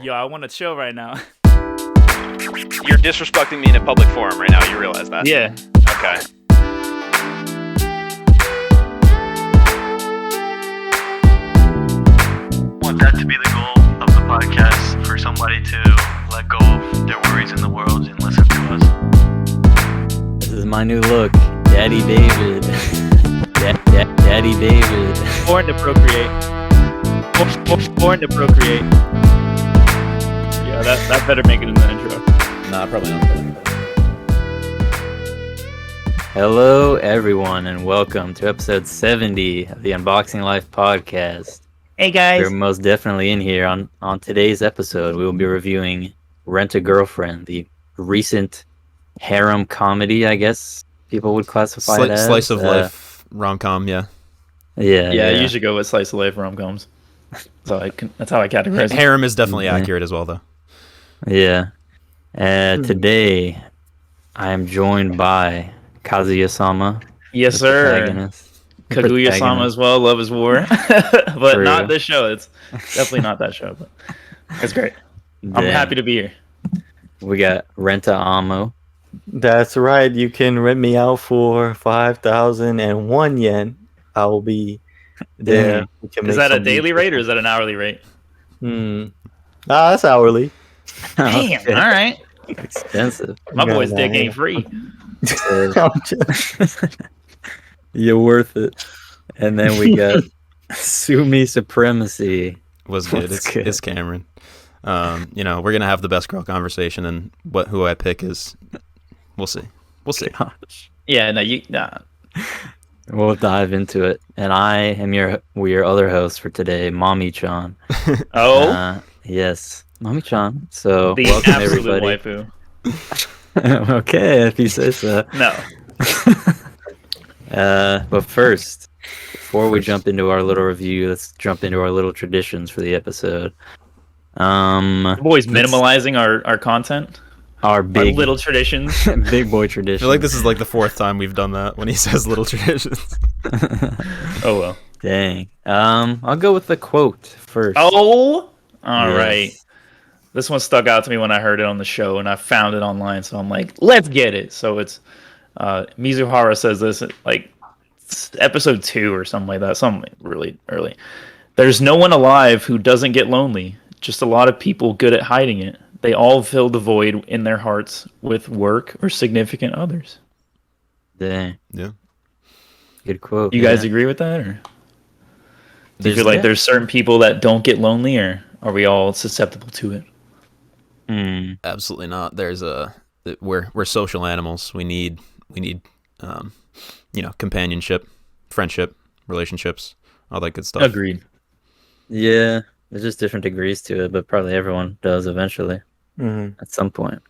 Yo, I want to chill right now. You're disrespecting me in a public forum right now. You realize that? Yeah. Okay. I want that to be the goal of the podcast, for somebody to let go of their worries in the world and listen to us. This is my new look, Daddy David. Daddy David. Born to procreate. Born to procreate. Yeah, that better make it in the intro. Nah, probably not. Hello, everyone, and welcome to episode 70 of the Unboxing Life podcast. Hey guys. We're most definitely in here. On today's episode, we will be reviewing Rent a Girlfriend, the recent harem comedy, I guess people would classify it as. Slice of life rom-com, yeah. Yeah, I usually go with slice of life rom-coms. That's how I categorize it. Harem is definitely accurate as well, though. Yeah. Today, I am joined by Kazuya-sama. Yes, sir. Kaguya-sama as well. Love is war. But True. not this show. It's definitely not that show. But it's great. I'm happy to be here. We got Renta Amo. That's right. You can rent me out for 5,001 yen. I will be there. Is that a daily rate or is that an hourly rate? That's hourly. Damn. Okay. All right. Expensive. My boy's dick ain't free. You're worth it. And then we got Sumi Supremacy. Was good. It's Cameron. We're gonna have the best girl conversation, and who I pick is, we'll see. Gosh. Yeah, nah. We'll dive into it. And I am your other host for today, Mommy-chan. Oh? Yes, Mommy-chan. So The welcome absolute everybody. waifu. Okay, if you say so. No. But first, before we jump into our little review, let's jump into our little traditions for the episode. The boy's minimalizing our content. Our big Our little traditions. big boy I tradition. feel like this is like the fourth time we've done that when he says little traditions. Oh well. Dang. I'll go with the quote first. Oh, all Yes. right. This one stuck out to me when I heard it on the show, and I found it online. So I'm like, let's get it. So it's Mizuhara says this like episode 2 or something like that, something really early. There's no one alive who doesn't get lonely. Just a lot of people good at hiding it. They all fill the void in their hearts with work or significant others. Dang. Yeah. Good quote. You guys agree with that, or do you feel like there's certain people that don't get lonely, or are we all susceptible to it? Absolutely not. We're social animals. We need companionship, friendship, relationships, all that good stuff. Agreed. Yeah. There's just different degrees to it, but probably everyone does eventually. At some point.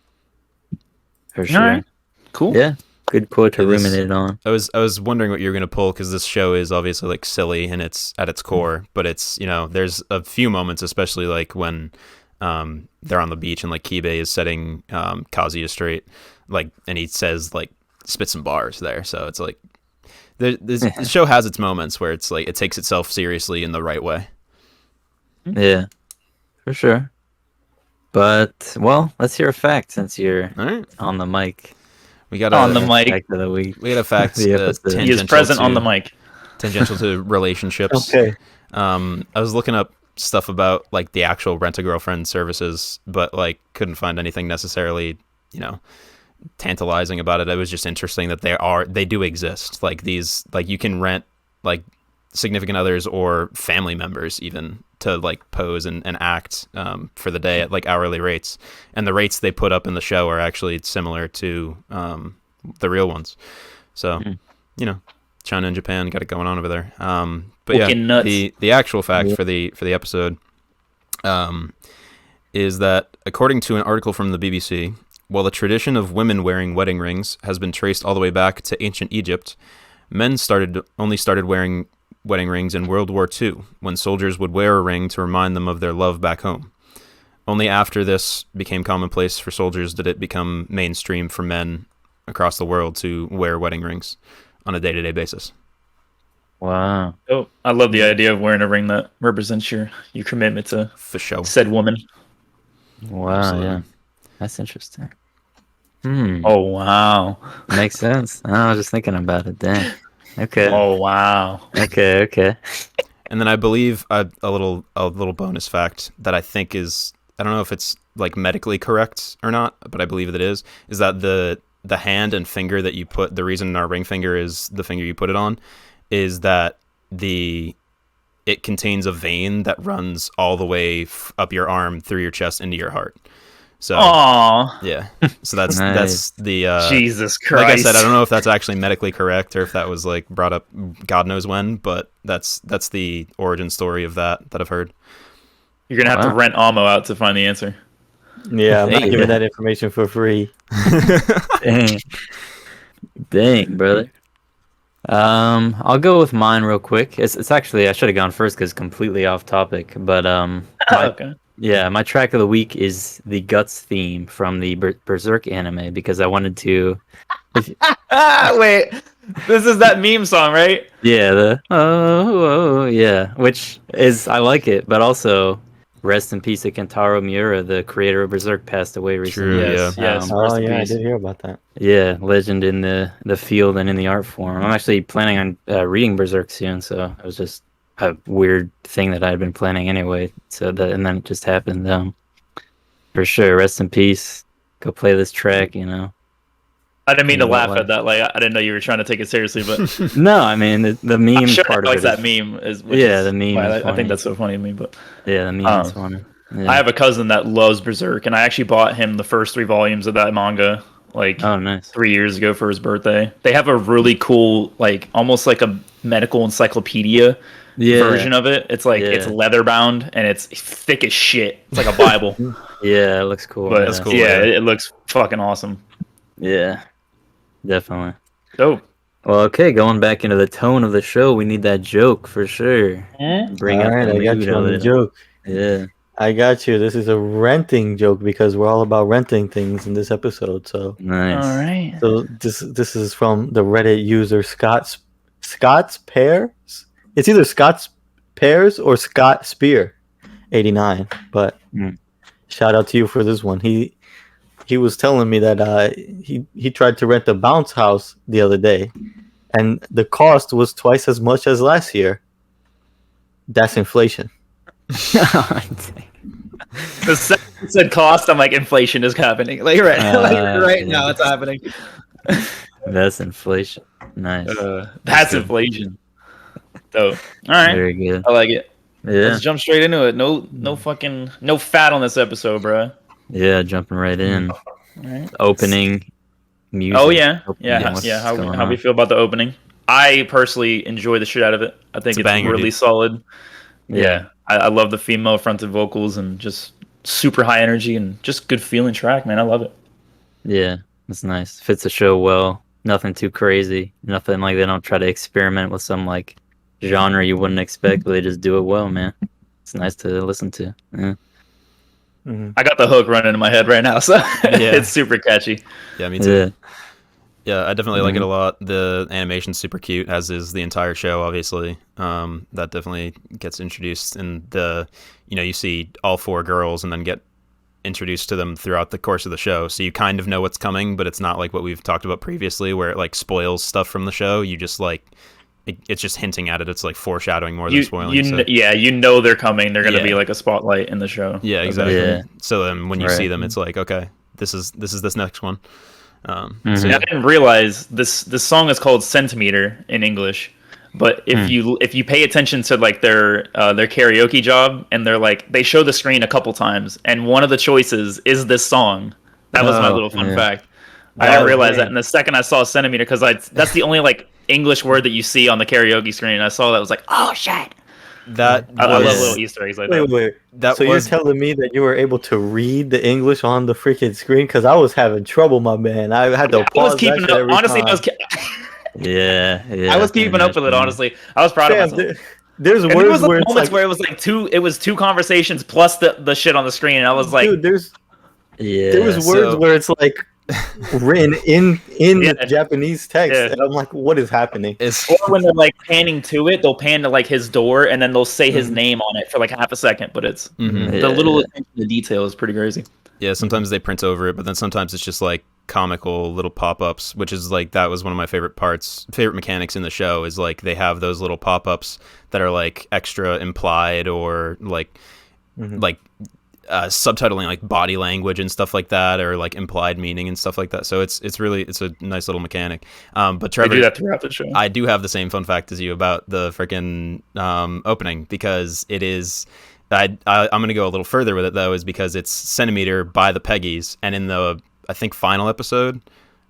For sure. All right. Cool. Yeah. Good quote to It is- ruminate on. I was wondering what you were gonna pull, because this show is obviously like silly and it's at its core, but it's there's a few moments, especially like when they're on the beach and like Kibe is setting Kazuya straight, like, and he says like spit some bars there, so it's like the show has its moments where it's like it takes itself seriously in the right way. Yeah. For sure. But, well, let's hear a fact since you're All right, on the mic. we got On the mic. Fact of the week. We got a fact. The episode. He is present on the mic. Tangential to relationships. Okay. I was looking up stuff about like the actual rent-a-girlfriend services, but like couldn't find anything necessarily, tantalizing about it. It was just interesting that they do exist. Like these, like you can rent like significant others or family members even to like pose and act for the day at like hourly rates, and the rates they put up in the show are actually similar to the real ones. So China and Japan got it going on over there. But yeah, Fucking nuts. the actual fact for the episode is that according to an article from the BBC, while the tradition of women wearing wedding rings has been traced all the way back to ancient Egypt, men only started wearing wedding rings in World War II, when soldiers would wear a ring to remind them of their love back home. Only after this became commonplace for soldiers did it become mainstream for men across the world to wear wedding rings on a day-to-day basis. Wow. Oh, I love the idea of wearing a ring that represents your commitment to For sure. said woman. Wow. Absolutely. Yeah. That's interesting. Hmm. Oh wow. Makes sense. I was just thinking about it. Dang. Okay. Oh wow. Okay. And then I believe a little bonus fact that I think is, I don't know if it's like medically correct or not, but I believe it is that the hand and finger that you put, the reason our ring finger is the finger you put it on, is that it contains a vein that runs all the way up your arm through your chest into your heart. So Aw. yeah, so that's Nice. the Jesus Christ. like I said, I don't know if that's actually medically correct or if that was like brought up God knows when, but that's the origin story of that I've heard. You're gonna have to Wow. rent Amo out to find the answer. Yeah, I'm not Hey, giving yeah. that information for free. Dang, brother. I'll go with mine real quick. It's actually, I should have gone first because completely off topic. But Okay. my track of the week is the Guts theme from the Berserk anime because I wanted to. Wait. This is that meme song, right? Yeah, the yeah, which is I like it, but also rest in peace to Kentaro Miura, the creator of Berserk, passed away recently. True, Yes, yeah. yes. Oh Rest in yeah, I peace. did hear about that. Yeah, legend in the field and in the art form. I'm actually planning on reading Berserk soon, so it was just a weird thing that I had been planning anyway. So that, and then it just happened. For sure, rest in peace. Go play this track, you know. I didn't mean to Yeah, laugh like- at that. Like I didn't know you were trying to take it seriously, but No, I mean the I'm meme sure part I of like it. that Is, meme. the meme why is I funny. think that's so funny to me. But Yeah, the meme is funny. Yeah. I have a cousin that loves Berserk, and I actually bought him the first 3 volumes of that manga like Oh, nice. 3 years ago for his birthday. They have a really cool, like almost like a medical encyclopedia Yeah, version of it. It's like it's Yeah. leather bound and it's thick as shit. It's like a Bible. yeah, it looks cool. But That's cool, yeah, yeah. it looks fucking awesome. Yeah, definitely. Dope. Well, okay, going back into the tone of the show, we need that joke for sure. Bring All up right, the I got mood you on of the it. joke. Yeah. I got you. This is a renting joke because we're all about renting things in this episode. So, Nice. All right. this is from the Reddit user Scott's Pears. It's either Scott's Pears or Scott Spear, 89. But Mm. shout out to you for this one. He was telling me that he tried to rent a bounce house the other day, and the cost was twice as much as last year. That's inflation. The second you said cost, I'm like inflation is happening. Like right now it's happening. That's inflation. Nice. That's good. inflation. Dope. All right. Very good. I like it. Yeah. Let's jump straight into it. No fucking no fat on this episode, bro. Yeah, jumping right in. All right. Opening music. Oh yeah, Opening, yeah, what's yeah. How going we on? feel about the opening? I personally enjoy the shit out of it. I think It's a it's banger, really dude. solid. Yeah, I love the female fronted vocals and just super high energy and just good feeling track, man. I love it. Yeah, it's nice. Fits the show well. Nothing too crazy. Nothing like they don't try to experiment with some like genre you wouldn't expect, but they just do it well, man. It's nice to listen to. Yeah. Mhm. I got the hook running in my head right now, so it's super catchy. Yeah, me too. Yeah. Yeah, I definitely like it a lot. The animation's super cute, as is the entire show, obviously. That definitely gets introduced in you see all 4 girls and then get introduced to them throughout the course of the show. So you kind of know what's coming, but it's not like what we've talked about previously where it like spoils stuff from the show. You just like, it's just hinting at it. It's like foreshadowing more than spoiling. So- You know they're coming. They're gonna Yeah. be like a spotlight in the show. Yeah, exactly. Yeah. So then when you Right. see them, it's like, okay, this is this next one. So Mhm. yeah. I didn't realize this song is called Centimeter in English, but if you pay attention to like their karaoke job and they show the screen a couple times and one of the choices is this song. That was my Oh, little fun yeah. fact. I didn't Oh, realize man. that, and the second I saw Centimeter, because that's the only like English word that you see on the karaoke screen, and I saw that I was like, oh shit! That I love was little Easter eggs like Wait, that. wait. that So was you're telling me that you were able to read the English on the freaking screen? Because I was having trouble, my man. I had to I was pause that keeping shit up. every Honestly, time. Yeah. I was keeping up with it. Honestly, I was proud of Fam, myself. there's And there words was like where it's moments like, where it was two conversations plus the shit on the screen, and I was like, dude, Yeah. there was words so- where it's like written in Yeah. the Japanese text, Yeah. and I'm like, what is happening? It's Or when they're like panning to it, they'll pan to like his door, and then they'll say his Mhm. name on it for like half a second. But it's mhm. the little attention to detail is pretty crazy. Yeah, sometimes they print over it, but then sometimes it's just like comical little pop-ups, which is like that was one of my favorite mechanics in the show is like they have those little pop-ups that are like extra implied or like like subtitling like body language and stuff like that, or like implied meaning and stuff like that. So it's a nice little mechanic. But They Trevor, do that throughout the show. I do have the same fun fact as you about the freaking opening, because it is. I'm going to go a little further with it though, is because it's centimeter by the Peggies, and in the I think final episode,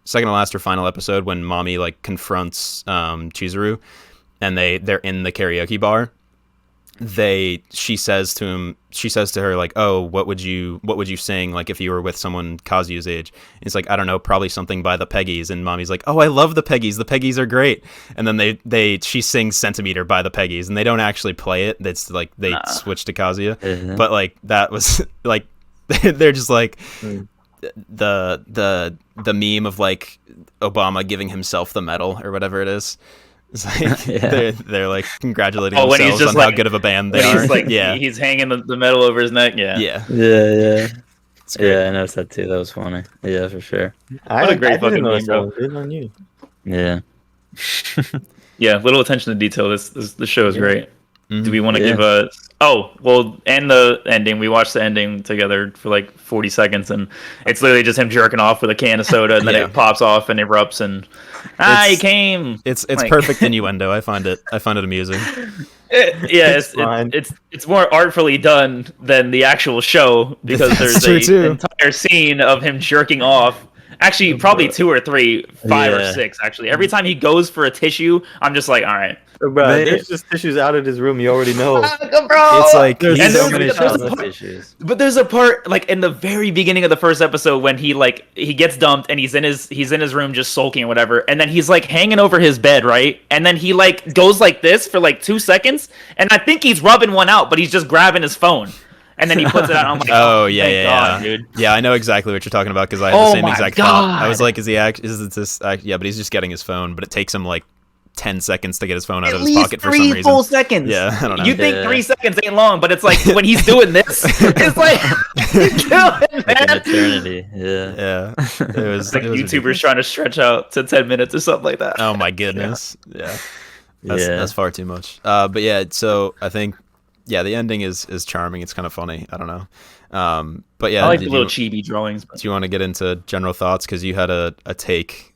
second to last or final episode, when Mommy like confronts Chizuru, and they're in the karaoke bar. She says to her like, oh, what would you sing like if you were with someone Kazuya's age? And it's like, I don't know, probably something by the Peggies. And Mommy's like, oh, I love the Peggies are great. And then she sings Centimeter by the Peggies, and they don't actually play it. It's like they switch to Kazuya. But like that was like they're just like the meme of like Obama giving himself the medal or whatever it is. It's like they're like congratulating when he's themselves just on how like- good of a band they When are. he's like, yeah, he's hanging the medal over his neck. Yeah. yeah. Yeah. It's great. Yeah, I noticed that too. That was funny. Yeah, for sure. What a great I fucking didn't know meme, bro. that. Good on you. Yeah. Yeah, little attention to detail. The show is great. Mhm. Do we want to Yeah. give a? Oh, well, and the ending. We watched the ending together for like 40 seconds, and it's literally just him jerking off with a can of soda, and then Yeah. it pops off and erupts, and he came. It's Like- perfect innuendo. I find it amusing. Yeah, fine. it's more artfully done than the actual show, because That's there's true, an too. entire scene of him jerking off. Actually, probably 2 or 3, 5 or Yeah. 6. Actually, every time he goes for a tissue, I'm just like, all right, Bro, They- there's just tissues out of this room. You already know. bro. It's like There's And he's- so there's- many there's shots. a part- Issues. But there's a part like in the very beginning of the first episode when he gets dumped and he's in his room just sulking or whatever, and then he's like hanging over his bed, right? And then he like goes like this for like 2 seconds, and I think he's rubbing one out, but he's just grabbing his phone, and then he puts it out. I'm like, Oh yeah, thank yeah, God, yeah. dude. Yeah, I know exactly what you're talking about because I had the Oh same my exact thought. I God. was like, is it this? Yeah, but he's just getting his phone, but it takes him like 10 seconds to get his phone out At of his least pocket for some 3 reason. full seconds. Yeah, I don't know. You think Yeah. 3 seconds ain't long, but it's like when he's doing this, it's like you're killing, Like an man. eternity. Yeah. Yeah, it was It's like it was YouTubers ridiculous. trying to stretch out to 10 minutes or something like that. Oh my goodness. Yeah. That's Yeah. that's far too much. But yeah, so I think the ending is charming. It's kind of funny. I don't know. But yeah, I like the did little you, chibi drawings. do you want to get into general thoughts? Because you had a take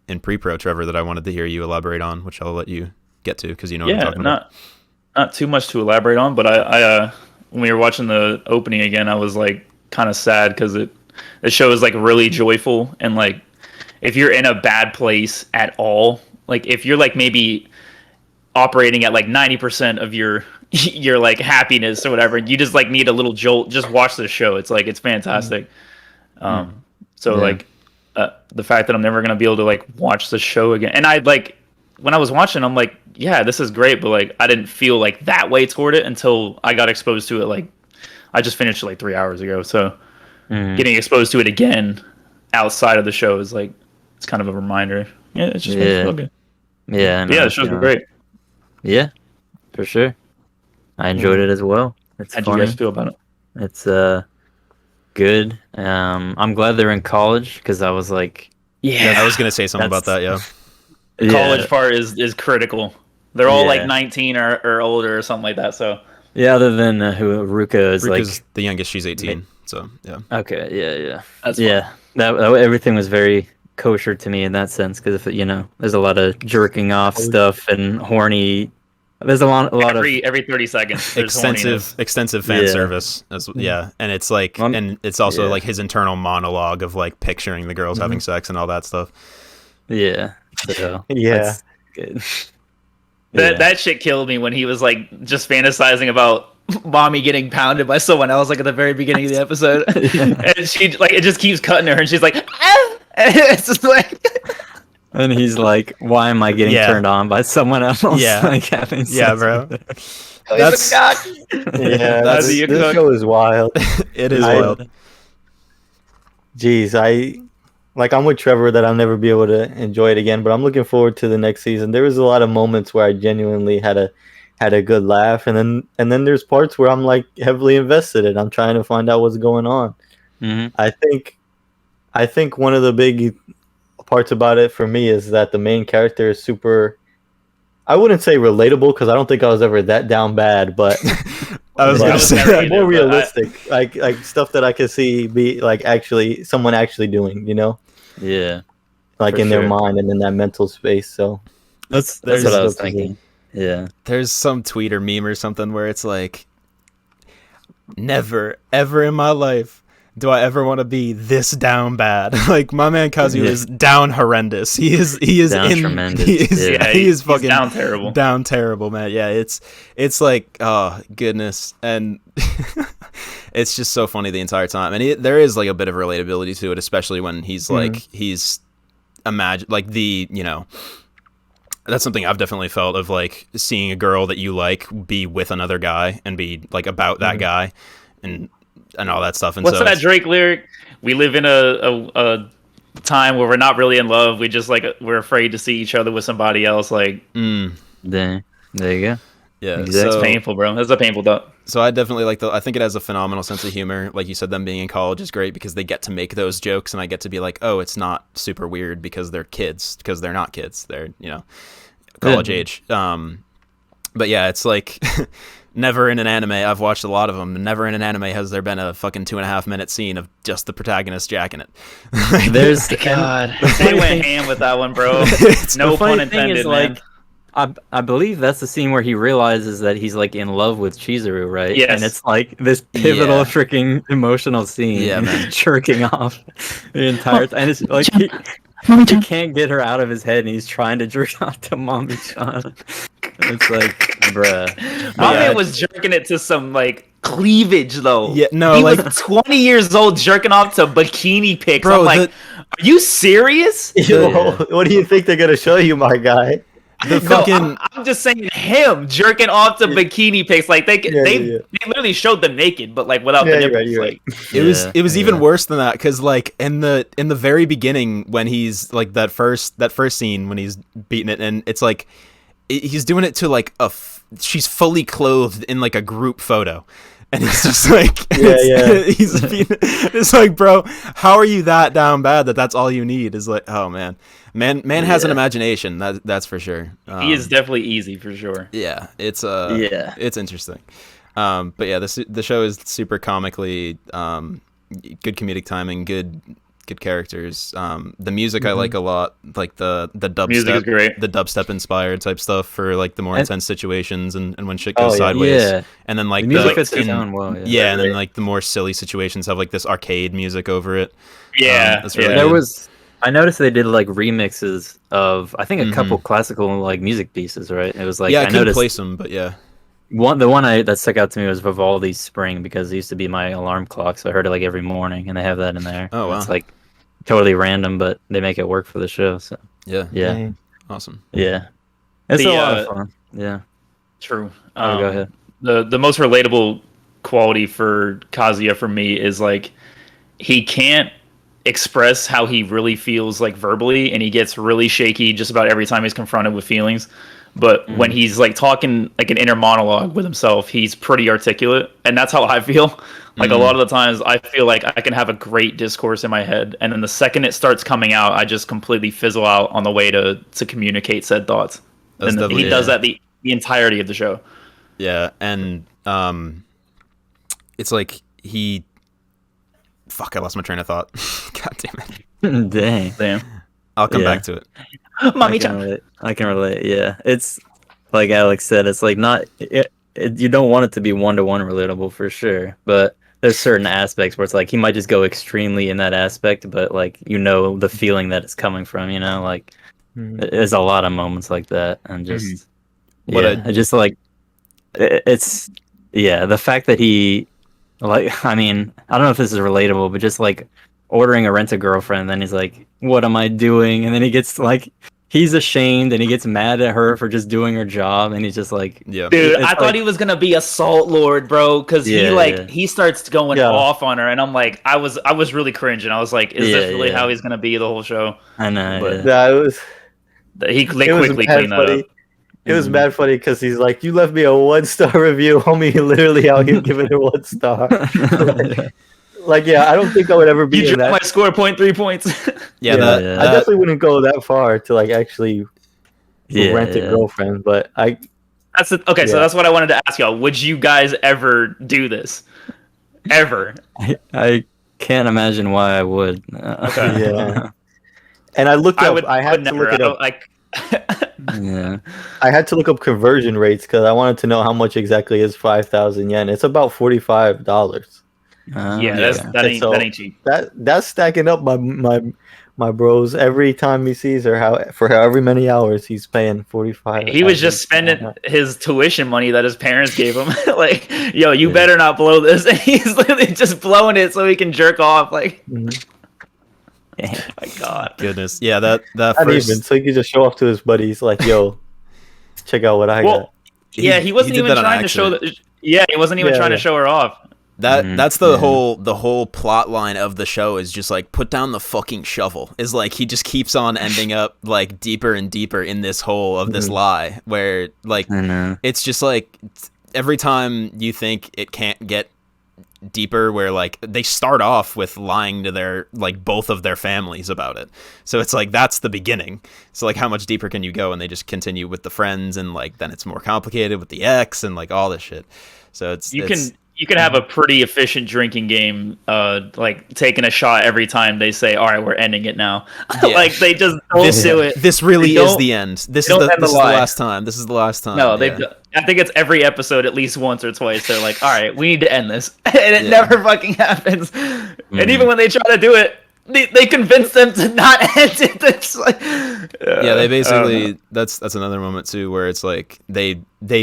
in pre-pro, Trevor, that I wanted to hear you elaborate on, which I'll let you get to because you know what I'm Yeah, talking about. not too much to elaborate on, but I when we were watching the opening again, I was like kind of sad because the show is like really joyful, and like if you're in a bad place at all, like if you're like maybe operating at like 90% of your like happiness or whatever, and you just like need a little jolt, just watch this show. It's like it's fantastic. So Yeah. like the fact that I'm never gonna be able to like watch the show again, and I like when I was watching, I'm like, yeah, this is great, but like I didn't feel like that way toward it until I got exposed to it. Like I just finished it like 3 hours ago, so getting exposed to it again outside of the show is like it's kind of a reminder. Yeah, it's just makes me Yeah. feel good. Yeah. I know, Yeah, the show's you know. great. Yeah, for sure. I enjoyed it as well. It's How'd you funny. guys feel about it? It's good. I'm glad they're in college because I was like, I was gonna say something about that. Yeah. The yeah, college part is critical. They're all like Yeah. 19 or older or something like that. So yeah. Other than who Ruka is Ruka's like, the youngest. She's 18. So yeah. okay, yeah. that's Yeah, that everything was very kosher to me in that sense because there's a lot of jerking off stuff and horny. There's a lot of every 30 seconds. there's horniness. extensive fan Yeah. service and it's like and it's also yeah. like his internal monologue of like picturing the girls having sex and all that stuff. yeah. So Yeah. that's good. That shit killed me when he was like just fantasizing about mommy getting pounded by someone else like at the very beginning of the episode. And she like it just keeps cutting her and she's like ah! It's just like And he's like, "Why am I getting Yeah. turned on by someone else?" Yeah. like having Yeah, sex bro. with her. That's Yeah, That's- this show is wild. it is I- wild. Jeez, like I'm with Trevor that I'll never be able to enjoy it again, but I'm looking forward to the next season. There was a lot of moments where I genuinely had a good laugh, and then there's parts where I'm like heavily invested and I'm trying to find out what's going on. Mhm. I think one of the big parts about it for me is that the main character is super. I wouldn't say relatable because I don't think I was ever that down bad, but I was Yeah, gonna I was say never that. either, more but realistic, like stuff that I could see be like actually someone actually doing, Yeah. like For in their sure. mind and in that mental space. So That's There's- what I was There's- thinking. Yeah. There's some tweet or meme or something where it's like, never ever in my life do I ever want to be this down bad. Like my man Kazuya Yeah. is down horrendous. He is Down in tremendous, He is, yeah. he is he's fucking down terrible. down terrible, man. Yeah, it's like, oh goodness, and it's just so funny the entire time. And there is like a bit of relatability to it, especially when he's like he's imagine like that's something I've definitely felt of, like seeing a girl that you like be with another guy and be like about that guy and all that stuff. And What's so that it's- Drake lyric? We live in a time where we're not really in love. We just like we're afraid to see each other with somebody else. Like There you go. yeah, Exactly. it's so, painful, bro. That's a painful thought. so I definitely like I think it has a phenomenal sense of humor. Like you said, them being in college is great because they get to make those jokes, and I get to be like, oh, it's not super weird because they're kids, because they're not kids. They're college age. But yeah, it's like never in an anime. I've watched a lot of them. Never in an anime has there been a fucking 2.5 minute scene of just the protagonist jacking it. There's God, they went ham with that one, bro. No the pun funny thing intended, is, man. like, I believe that's the scene where he realizes that he's like in love with Chizuru, right? Yes. And it's like this pivotal Yeah. freaking emotional scene. Yeah, and man. he's jerking off the entire time. And it's like he can't get her out of his head, and he's trying to jerk off to Mommy-chan. It's like, bruh. My Yeah. man was jerking it to some like cleavage though. Yeah, no, he like- was 20 years old jerking off to bikini pics. Bro, I'm like, are you serious? What do you think they're gonna show you, my guy? The No, fucking I'm just saying him jerking off to bikini pics. Like they literally showed them naked, but like without the Yeah, nipples. you're right. Like, it was even worse than that, because like in the very beginning when he's like that first scene when he's beating it, and it's like he's doing it to like she's fully clothed in like a group photo, and it's just like he's beating, it's like, bro, how are you that down bad that's all you need? Is like, oh man has an imagination, that's for sure. he is definitely easy for sure. Yeah, it's it's interesting. But yeah, the show is super comically good comedic timing, good characters. The music I like a lot, like the Music is dubstep, great. the dubstep inspired type stuff for like the more intense situations and when shit goes yeah. sideways. Yeah. And then like The music the fits the tone well. yeah, and then like the more silly situations have like this arcade music over it. Yeah, that's really There good. was. I noticed they did like remixes of I think a couple classical like music pieces, right? It was like yeah, I I couldn't noticed place them, but yeah. the one that stuck out to me was Vivaldi's Spring, because it used to be my alarm clock, so I heard it like every morning, and they have that in there. Oh, wow. It's like totally random, but they make it work for the show. So Yeah, yeah, awesome. yeah, it's The, a lot of fun. Yeah, True. go ahead. The most relatable quality for Kazuya for me is like he can't express how he really feels like verbally, and he gets really shaky just about every time he's confronted with feelings. But when he's like talking like an inner monologue with himself, he's pretty articulate, and that's how I feel. Like a lot of the times I feel like I can have a great discourse in my head, and then the second it starts coming out, I just completely fizzle out on the way to communicate said thoughts. That's And definitely- he does that the entirety of the show. Yeah, and it's like fuck, I lost my train of thought. God damn it. Dang, Damn. I'll come Yeah. back to it. Mommy-chan. I can relate. Yeah, it's like Alex said. It's like not. You don't want it to be one-to-one relatable for sure, but there's certain aspects where it's like he might just go extremely in that aspect, but like the feeling that it's coming from. Like there's a lot of moments like that, and just just like it's the fact that he like I mean I don't know if this is relatable, but just like ordering a rent-a-girlfriend, and then he's like, what am I doing? And then he gets like he's ashamed and he gets mad at her for just doing her job, and he's just like, Yeah. Dude, I It's thought he was gonna be a salt lord, bro, because Yeah. he starts going Yeah. off on her, and I'm like, I was really cringing. I was like, is this Yeah, really yeah. how he's gonna be the whole show? I know. But- yeah. Yeah, They it was quickly mad cleaned that funny. up. It was Mhm. mad funny because he's like, "You left me a 1-star review, homie. Literally out here giving it 1 star." Like, yeah, I don't think I would ever be You in dropped my that. score 0.3 points. Yeah, Yeah, yeah. I definitely wouldn't go that far to like actually Yeah, rent a yeah. girlfriend, but I That's it. Okay, so Yeah. that's what I wanted to ask y'all. Would you guys ever do this? Ever? I can't imagine why I would. Okay. Yeah. And I looked up. I had to look it up. Yeah. I had to look up conversion rates because I wanted to know how much exactly is 5,000 yen. It's about $45. Yeah, that ain't So- that ain't cheap. That's stacking up my bros. Every time he sees her, for however many hours, he's paying 45. He was just spending his tuition money that his parents gave him. Like, yo, you better not blow this. And he's literally just blowing it so he can jerk off. Like, Mhm. my God. Goodness. Yeah, that Not first. even, so he could just show off to his buddies, like, "Yo, check out what I got." Well, yeah, he wasn't did even that on trying to show accident. that. Yeah, he wasn't even Yeah, trying yeah. to show her off. That's the Yeah. whole plot line of the show is just like put down the fucking shovel. Is like he just keeps on ending up like deeper and deeper in this hole of this lie where like I know. it's just like every time you think it can't get deeper, where like they start off with lying to their like both of their families about it, so it's like that's the beginning. So like how much deeper can you go? And they just continue with the friends, and like then it's more complicated with the ex and like all this shit. So You can have a pretty efficient drinking game, like taking a shot every time they say, "All right, we're ending it now." Yeah. Like they just don't do it. This really They is don't- the end. This is don't the end the this is the lie. last time. This is the last time. No, yeah. I think it's every episode at least once or twice. They're like, "All right, we need to end this," and it Yeah. never fucking happens. And even when they try to do it, they convince them to not end it. It's like, Yeah, they basically that's another moment too where it's like they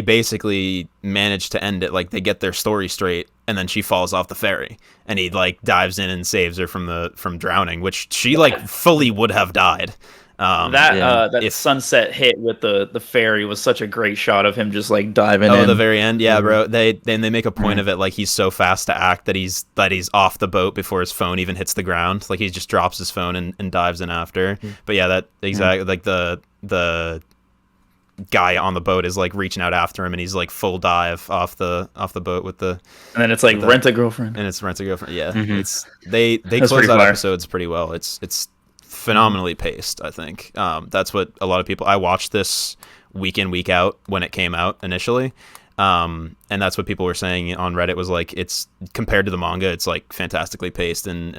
basically manage to end it, like they get their story straight, and then she falls off the ferry and he like dives in and saves her from drowning, which she like fully would have died. that if- sunset hit with the ferry was such a great shot of him just like diving in. the very end, yeah, bro. They make a point of it, like he's so fast to act that he's off the boat before his phone even hits the ground. Like he just drops his phone and dives in after. But yeah, that exactly like the guy on the boat is like reaching out after him, and he's like full dive off the boat with the And then it's like the- rent a girlfriend. and it's rent a girlfriend. Yeah, Mhm. it's they That's close pretty out fire. episodes pretty well. It's phenomenally paced. I think that's what a lot of people. I watched this week in week out when it came out initially, and that's what people were saying on Reddit was like it's compared to the manga, it's like fantastically paced and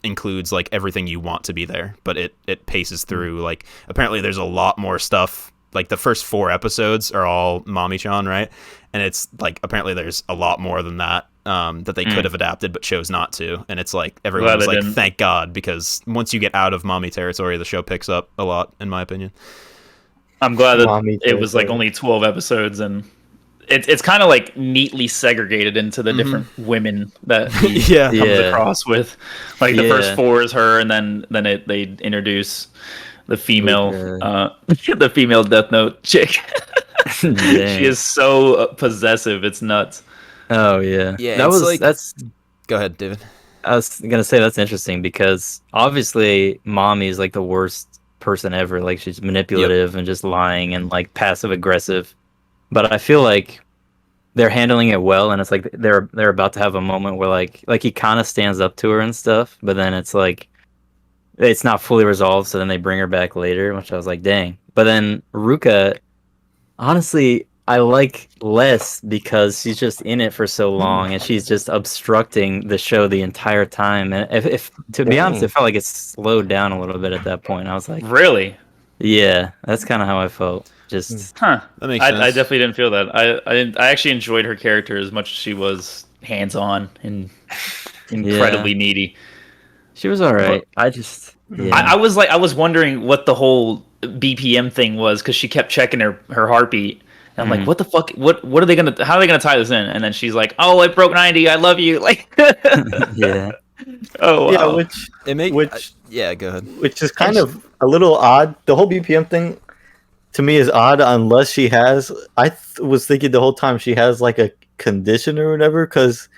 includes like everything you want to be there, but it paces through. Like apparently there's a lot more stuff. Like the first 4 episodes are all Mami-chan, right? And it's like apparently there's a lot more than that that they could have adapted but chose not to. And it's like everyone Glad was they like, didn't. thank God, because once you get out of Mommy territory, the show picks up a lot, in my opinion. I'm glad that Mommy it was like territory. only 12 episodes, and it's kind of like neatly segregated into the different women that he Yeah. comes Yeah. across with. Like the first Yeah. 4 is her, and then they introduce the female Like, the female Death Note chick. Dang. She is so possessive, it's nuts. Oh yeah. Yeah, That it's was like- that's. Go ahead, David. I was gonna say that's interesting because obviously Mommy is like the worst person ever. Like she's manipulative and just lying and like passive aggressive. But I feel like they're handling it well, and it's like they're about to have a moment where like he kind of stands up to her and stuff, but then it's like it's not fully resolved. So then they bring her back later, which I was like, dang. But then Ruka, honestly, I like less because she's just in it for so long and she's just obstructing the show the entire time. And if to be honest, it felt like it slowed down a little bit at that point. I was like, Really? yeah, that's kind of how I felt. Just Huh. That makes I sense. definitely didn't feel that. I actually enjoyed her character as much as she was hands-on and incredibly needy. she was all right. I just yeah. I was wondering what the whole BPM thing was because she kept checking her heartbeat. And I'm like, what the fuck? What are they gonna? How are they gonna tie this in? And then she's like, "Oh, it broke 90. I love you." Like, yeah. Oh wow. Yeah, which yeah, go ahead. which is kind of a little odd. The whole BPM thing to me is odd unless she has. Was thinking the whole time she has like a condition or whatever, because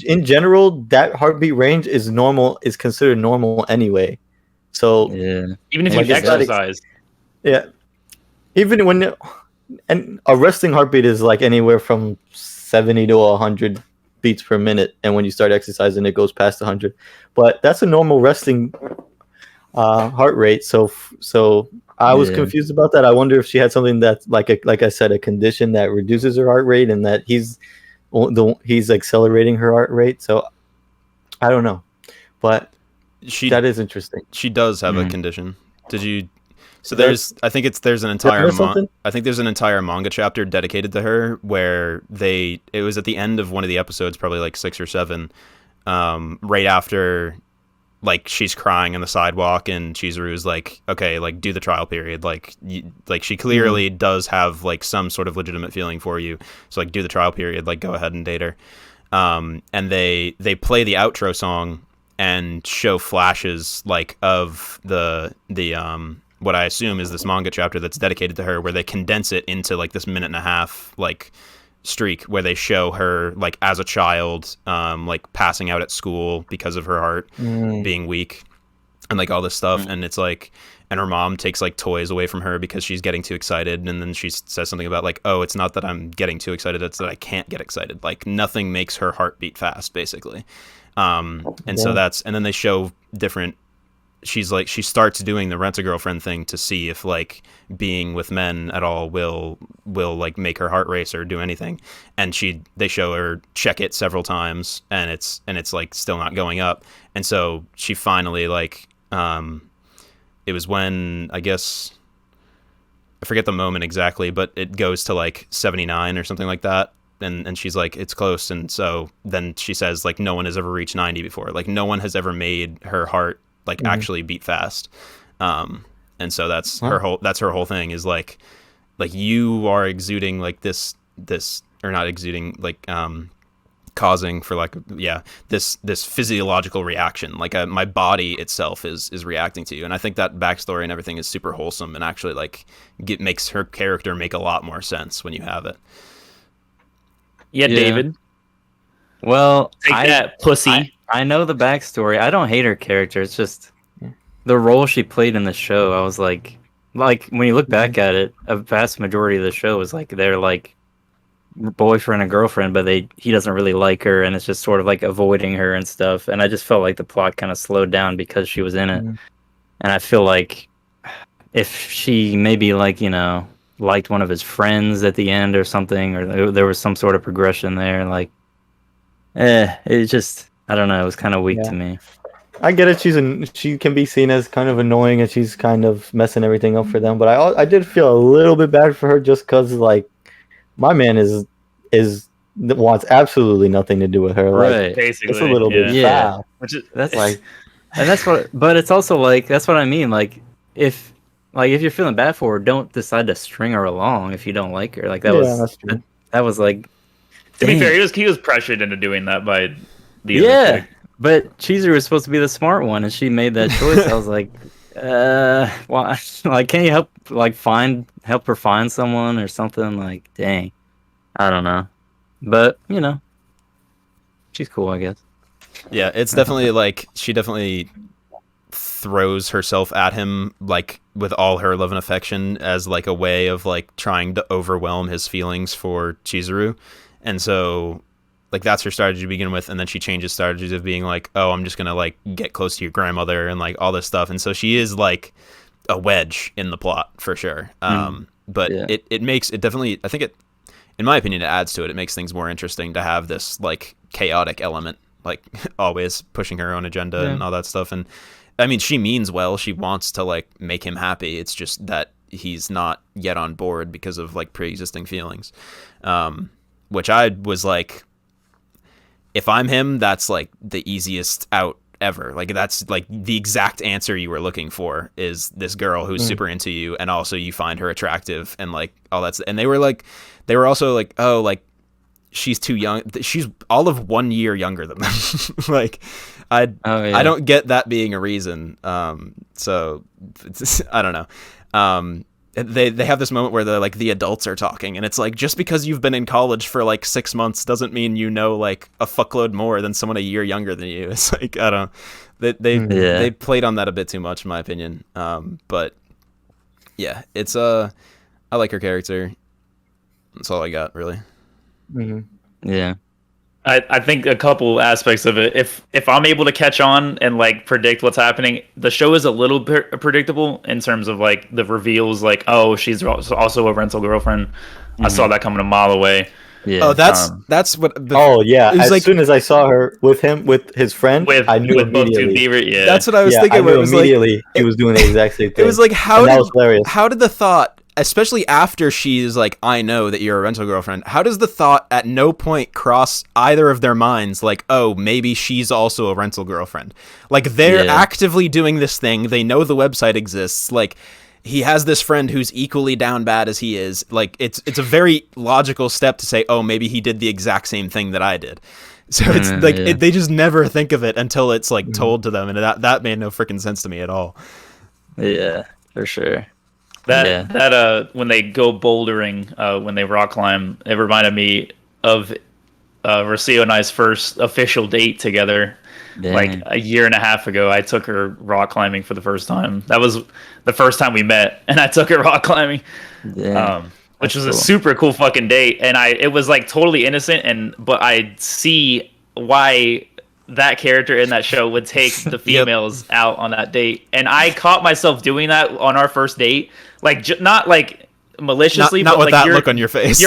in general that heartbeat range is normal, is considered normal anyway. So Yeah. Even if like, you it's not exercise. yeah, even when and a resting heartbeat is like anywhere from 70 to 100 beats per minute, and when you start exercising it goes past 100, but that's a normal resting heart rate. So I was Yeah. confused about that. I wonder if she had something that like I said, a condition that reduces her heart rate, and that he's accelerating her heart rate. So I don't know, but that is interesting. She does have a Mhm. condition. Did you? So That's- I think there's an Did I entire miss something? I think there's an entire manga chapter dedicated to her where it was at the end of one of the episodes, probably like 6 or 7, right after like she's crying on the sidewalk and Chizuru's like, okay, like do the trial period, like she clearly does have like some sort of legitimate feeling for you, so like do the trial period, like go ahead and date her. And they play the outro song and show flashes like of the what I assume is this manga chapter that's dedicated to her, where they condense it into like this 1.5 minute like streak where they show her like as a child, like passing out at school because of her heart being weak and like all this stuff. And it's like, and her mom takes like toys away from her because she's getting too excited, and then she says something about like, oh, it's not that I'm getting too excited, it's that I can't get excited, like nothing makes her heart beat fast basically. So and then they show different, she starts doing the rent-a-girlfriend thing to see if like being with men at all will like make her heart race or do anything, and they show her check it several times, and it's like still not going up. And so she finally like it was when, I guess I forget the moment exactly, but it goes to like 79 or something like that. And she's like, it's close. And so then she says like, no one has ever reached 90 before. Like no one has ever made her heart like actually beat fast. And so that's her whole thing, is like you are exuding like this, or not exuding, like causing for like, this physiological reaction, like my body itself is reacting to you. And I think that backstory and everything is super wholesome, and actually like makes her character make a lot more sense when you have it. Yeah, Yeah. David. Well, Take that, pussy. I know the backstory. I don't hate her character. It's just the role she played in the show. I was like when you look back at it, a vast majority of the show is like they're like boyfriend and girlfriend, but he doesn't really like her, and it's just sort of like avoiding her and stuff. And I just felt like the plot kind of slowed down because she was in it. And I feel like if she maybe like, liked one of his friends at the end or something, or there was some sort of progression there, like it just, I don't know, it was kind of weak to me. I get it. She can be seen as kind of annoying, and she's kind of messing everything up for them. But I did feel a little bit bad for her, just because like my man wants absolutely nothing to do with her. Like, Right. Basically, it's a little bit foul. Which is That's Like, and that's what, but it's also like, that's what I mean. Like if you're feeling bad for her, don't decide to string her along if you don't like her. Like that's true. that was like, to be dang. fair, he was pressured into doing that by the Yeah, other chick. but Cheezer was supposed to be the smart one, and she made that choice. I was like, why? Like, can you help her find someone or something? Like, dang, I don't know, but she's cool, I guess. Yeah, it's definitely like she definitely throws herself at him like with all her love and affection as like a way of like trying to overwhelm his feelings for Chizuru. And so like that's her strategy to begin with, and then she changes strategies of being like, oh, I'm just gonna like get close to your grandmother and like all this stuff. And so she is like a wedge in the plot for sure. But Yeah. it makes it definitely, I think it, in my opinion, it adds to it. It makes things more interesting to have this like chaotic element, like always pushing her own agenda and all that stuff. And I mean, she means well. She wants to like make him happy. It's just that he's not yet on board because of like pre-existing feelings. Which I was like, if I'm him, that's like the easiest out ever. Like that's like the exact answer you were looking for, is this girl who's super into you, and also you find her attractive and like all that's. And they were also like, oh, like she's too young. She's all of 1 year younger than them. Like, I don't get that being a reason. So I don't know. They have this moment where they're like, the adults are talking, and it's like, just because you've been in college for like 6 months doesn't mean you know like a fuckload more than someone a year younger than you. It's like, I don't know. They played on that a bit too much in my opinion. But yeah, it's I like her character. That's all I got, really. Yeah. I think a couple aspects of it. If I'm able to catch on and like predict what's happening, the show is a little bit predictable in terms of like the reveals. Like, oh, she's also a rental girlfriend. I saw that coming a mile away. Yeah. Oh, that's what. As soon as I saw her with his friend, I knew with both two immediately. beavers. Yeah, That's what I was thinking. I knew It was immediately like, he was doing the exact same thing. It was like, that was hilarious. how did the thought, especially after she's like, I know that you're a rental girlfriend, how does the thought at no point cross either of their minds like, oh, maybe she's also a rental girlfriend? Like, they're actively doing this thing. They know the website exists. Like, he has this friend who's equally down bad as he is. Like, it's a very logical step to say, oh, maybe he did the exact same thing that I did. So it's like, they just never think of it until it's like told to them. And that made no freaking sense to me at all. Yeah, for sure. That when they go bouldering, when they rock climb, it reminded me of Rocio and I's first official date together. Dang. Like a year and a half ago, I took her rock climbing for the first time. That was the first time we met, and I took her rock climbing, which was a super cool fucking date. And it was like totally innocent, but I see why that character in that show would take the females out on that date, and I caught myself doing that on our first date, like not like maliciously, not but with like that look on your face.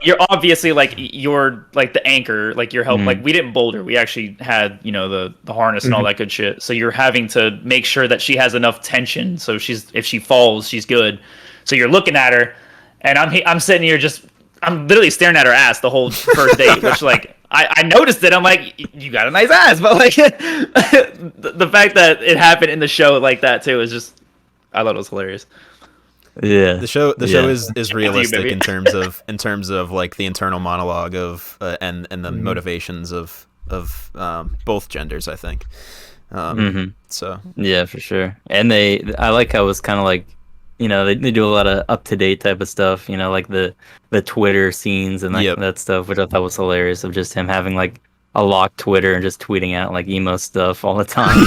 You're obviously like, you're like the anchor, like you're helping. Like, we didn't boulder, we actually had the harness and all that good shit. So you're having to make sure that she has enough tension, so if she falls, she's good. So you're looking at her, and I'm sitting here I'm literally staring at her ass the whole first date, which like I noticed it. I'm like, you got a nice ass, but like the fact that it happened in the show like that too is just, I thought it was hilarious. Yeah, the show is realistic in terms of like the internal monologue of and the motivations of both genders, I think. So yeah, for sure. And I like how it's kind of like, they do a lot of up to date type of stuff. Like the Twitter scenes and that stuff, which I thought was hilarious. Of just him having like a locked Twitter and just tweeting out like emo stuff all the time.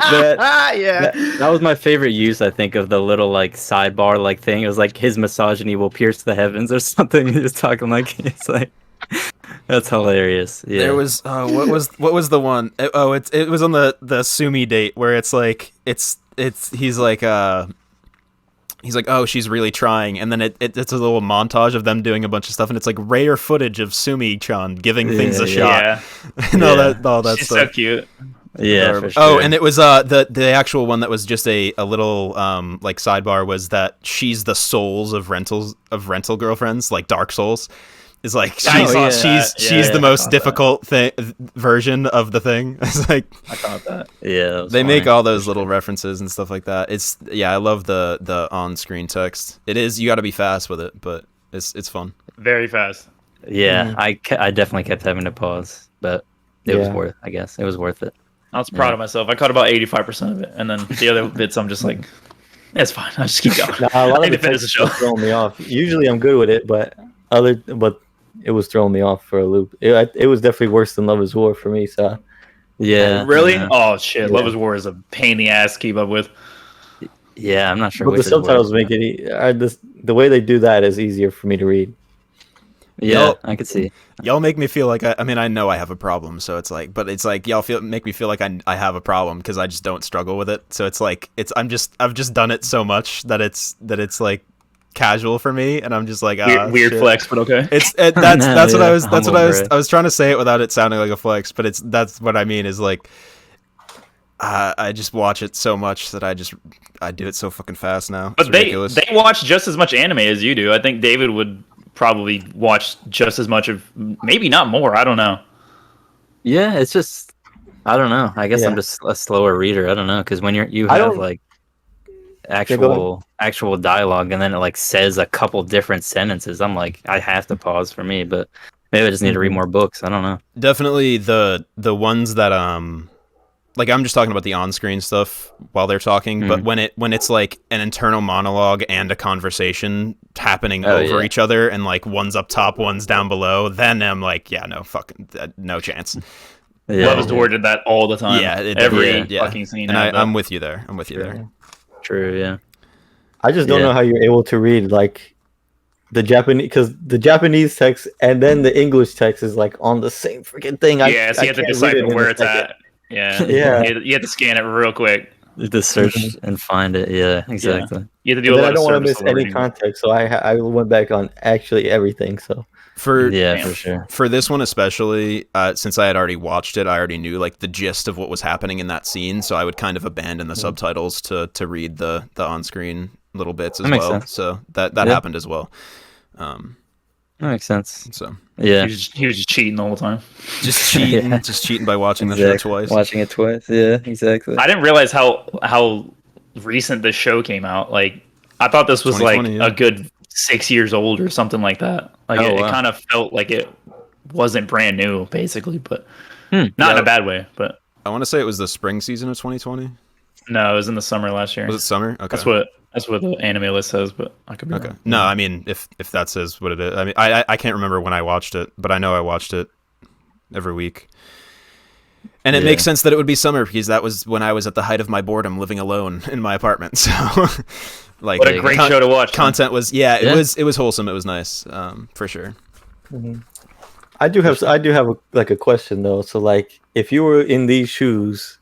That was my favorite use, I think, of the little like sidebar like thing. It was like, his misogyny will pierce the heavens or something. He was talking like, it's like, that's hilarious. Yeah. There was what was the one? It was on the Sumi date where it's like he's like oh, she's really trying, and then it's a little montage of them doing a bunch of stuff, and it's like rare footage of Sumi-chan giving things a shot. And all that She's stuff. so cute. Yeah, for sure. Oh, and it was the actual one that was just a little like sidebar was that she's the souls of rental girlfriends, like Dark Souls. Is like she's the most difficult version of the thing. It's like, I caught that. Yeah, they make all those little references and stuff like that. I love the on-screen text. It is, you got to be fast with it, but it's fun. Very fast. Yeah, I definitely kept having to pause, but it was worth. I guess it was worth it. I was proud of myself. I caught about 85% of it, and then the other bits, I'm just like, it's fine. I'll just keep going. A lot of to finish the show. Throwing me off. Usually I'm good with it, but it was throwing me off for a loop. It was definitely worse than Love Is War for me. So yeah, really? Yeah. Oh shit! Love Is War is a pain in the ass to keep up with. Yeah, I'm not sure. But the subtitles make it. The way they do that is easier for me to read. Yeah, I could see. Y'all make me feel like I mean, I know I have a problem, so it's like, but it's like y'all make me feel like I have a problem because I just don't struggle with it. So it's like I've just done it so much that it's like casual for me, and I'm just like, weird flex, but okay. That's what I was trying to say it without it sounding like a flex, but that's what I mean is like, I just watch it so much that I do it so fucking fast now. It's but ridiculous. they watch just as much anime as you do. I think David would probably watch just as much of, maybe not more. I don't know. Yeah, it's just, I don't know. I guess I'm just a slower reader. I don't know, because when you have like actual dialogue, and then it like says a couple different sentences. I'm like, I have to pause for me, but maybe I just need to read more books. I don't know. Definitely the ones that like I'm just talking about the on-screen stuff while they're talking, but when it's like an internal monologue and a conversation happening over each other, and like one's up top, one's down below, then I'm like, yeah, no fucking no chance. Love is the word did that all the time. Yeah, every fucking scene. And I'm with you there. I'm with you there. True. Yeah. I just don't know how you're able to read like the Japanese, because the Japanese text and then the English text is like on the same freaking thing. So you have to decipher where it's at. Yeah. You have to scan it real quick. To search and find it. Yeah, exactly. Yeah. You have to do a lot I don't of want to miss any reading. context, so I went back on actually everything. So for sure. For this one especially, since I had already watched it, I already knew like the gist of what was happening in that scene, so I would kind of abandon the subtitles to read the on-screen little bits as makes well. sense. So that happened as well. That makes sense. So Yeah. He was just cheating the whole time. just cheating, just cheating by watching the show twice. Watching it twice. Yeah, exactly. I didn't realize how recent this show came out. Like, I thought this was like a good 6 years old or something like that. Like, it kind of felt like it wasn't brand new, basically, but not in a bad way. But I want to say it was the spring season of 2020. no, it was in the summer last year. Was it summer? Okay. That's what the anime list says, but I could be wrong. No, I mean if that says what it is. I mean I can't remember when I watched it, but I know I watched it every week. And it makes sense that it would be summer because that was when I was at the height of my boredom living alone in my apartment. So like what a great show to watch. Content was it was wholesome, it was nice. For sure. I do have a question though. So like if you were in these shoes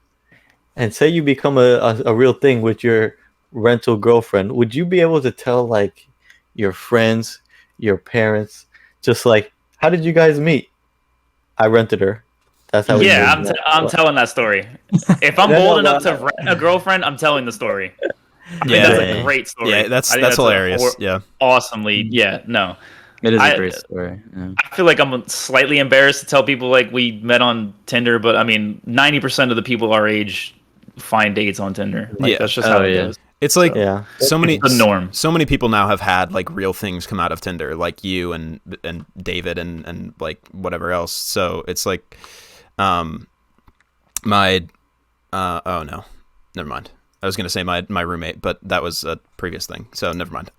and say you become a real thing with your rental girlfriend, would you be able to tell like your friends, your parents, just like, how did you guys meet? I rented her. That's how. Yeah, I'm telling that story. If I'm bold enough to rent a girlfriend, I'm telling the story. I think that's a great story. Yeah, that's hilarious. Awesomely. Yeah, no. It is a great story. Yeah. I feel like I'm slightly embarrassed to tell people like we met on Tinder, but I mean, 90% of the people our age find dates on Tinder. Like, that's just how it goes. It's like so many the norm. So many people now have had like real things come out of Tinder, like you and David and like whatever else. So it's like, my oh no, never mind. I was gonna say my roommate, but that was a previous thing. So never mind.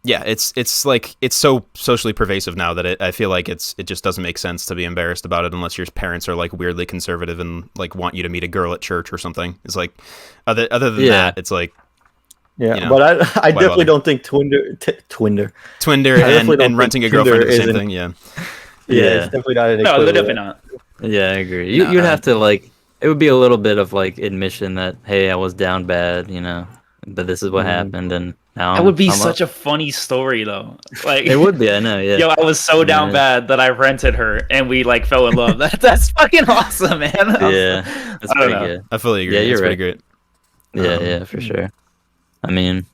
Yeah, it's like it's so socially pervasive now that I feel like it just doesn't make sense to be embarrassed about it unless your parents are like weirdly conservative and like want you to meet a girl at church or something. It's like other than that, it's like but I definitely don't think Twinder and renting a girlfriend are the same thing. Yeah, it's definitely not an No, they're definitely not. Yeah, I agree. You'd have to like it would be a little bit of like admission that hey, I was down bad, but this is what happened and. That would be such a funny story, though. Like it would be, I know. Yeah. Yo, I was so down bad that I rented her, and we like fell in love. That's fucking awesome, man. Yeah, that's pretty good. I fully agree. Yeah, you're pretty right. great. Yeah, for sure. I mean,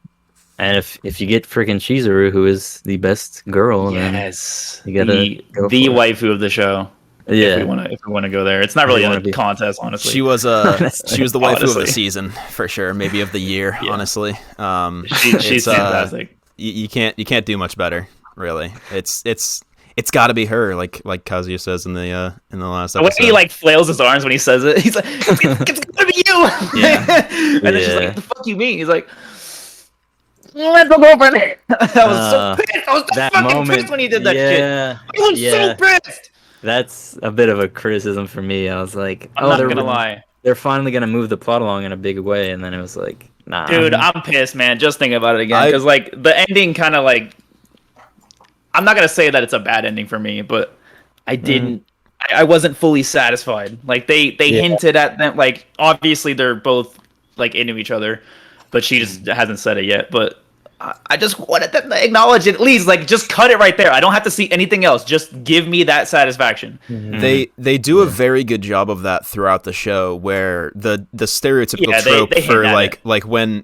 and if you get freaking Chizuru, who is the best girl, yes, then you gotta the waifu of the show. Yeah, if we want to go there, it's not really a contest, honestly. She was the waifu of the season for sure, maybe of the year, honestly. She's fantastic. You can't do much better, really. It's got to be her, like Kazuya says in the last episode. The way he like flails his arms when he says it, he's like, "It's gonna be you." Yeah. And then she's like, "The fuck you mean?" He's like, "Let's go, girlfriend." I was so pissed. I was so fucking pissed when he did that shit. I was so pissed. That's a bit of a criticism for me. I was like, I'm not gonna lie. They're finally gonna move the plot along in a big way, and then it was like, nah. Dude, I'm pissed, man. Just think about it again, because like the ending kind of like, I'm not gonna say that it's a bad ending for me, but I didn't. I wasn't fully satisfied. Like they hinted at them. Like obviously they're both like into each other, but she just hasn't said it yet. But I just wanted them to acknowledge it at least. Like, just cut it right there. I don't have to see anything else. Just give me that satisfaction. They do a very good job of that throughout the show, where the stereotypical trope they for like when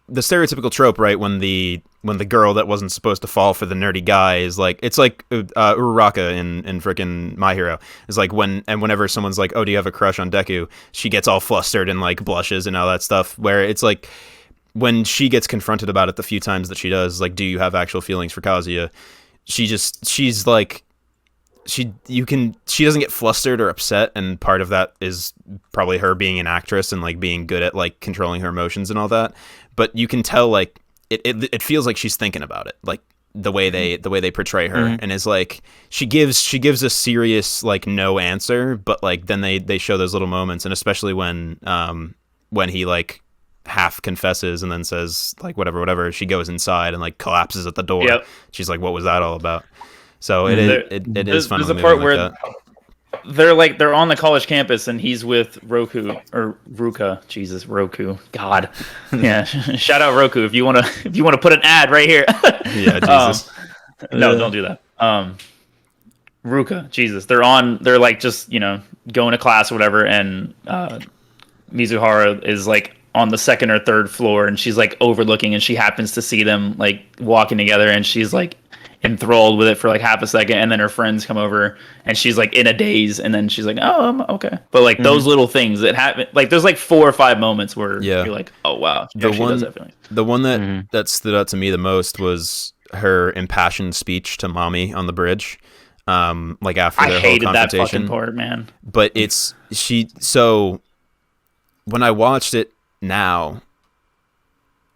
the stereotypical trope, right, when the girl that wasn't supposed to fall for the nerdy guy is like, it's like Uraraka in frickin' My Hero is like whenever someone's like, oh, do you have a crush on Deku, she gets all flustered and like blushes and all that stuff, where it's like when she gets confronted about it the few times that she does, like, do you have actual feelings for Kazuya? She's like, she doesn't get flustered or upset, and part of that is probably her being an actress and like being good at like controlling her emotions and all that. But you can tell like it feels like she's thinking about it, like the way they portray her, and is like she gives a serious like no answer, but like then they show those little moments, and especially when he like half confesses and then says like whatever, she goes inside and like collapses at the door. Yep. She's like, what was that all about? So it is fun. There's a part where they're on the college campus and he's with Ruka. Jesus, Roku. God. Yeah. Shout out Roku if you want to put an ad right here. Yeah, Jesus. No, don't do that. Ruka. Jesus. They're like just, going to class or whatever, and Mizuhara is like on the second or third floor, and she's like overlooking, and she happens to see them like walking together, and she's like enthralled with it for like half a second, and then her friends come over and she's like in a daze, and then she's like, oh, okay. But like those little things that happen, like there's like 4 or 5 moments where you're like, oh wow, the one that stood out to me the most was her impassioned speech to Mommy on the bridge, like after their whole confrontation. I hated that fucking part, man. But so when I watched it now,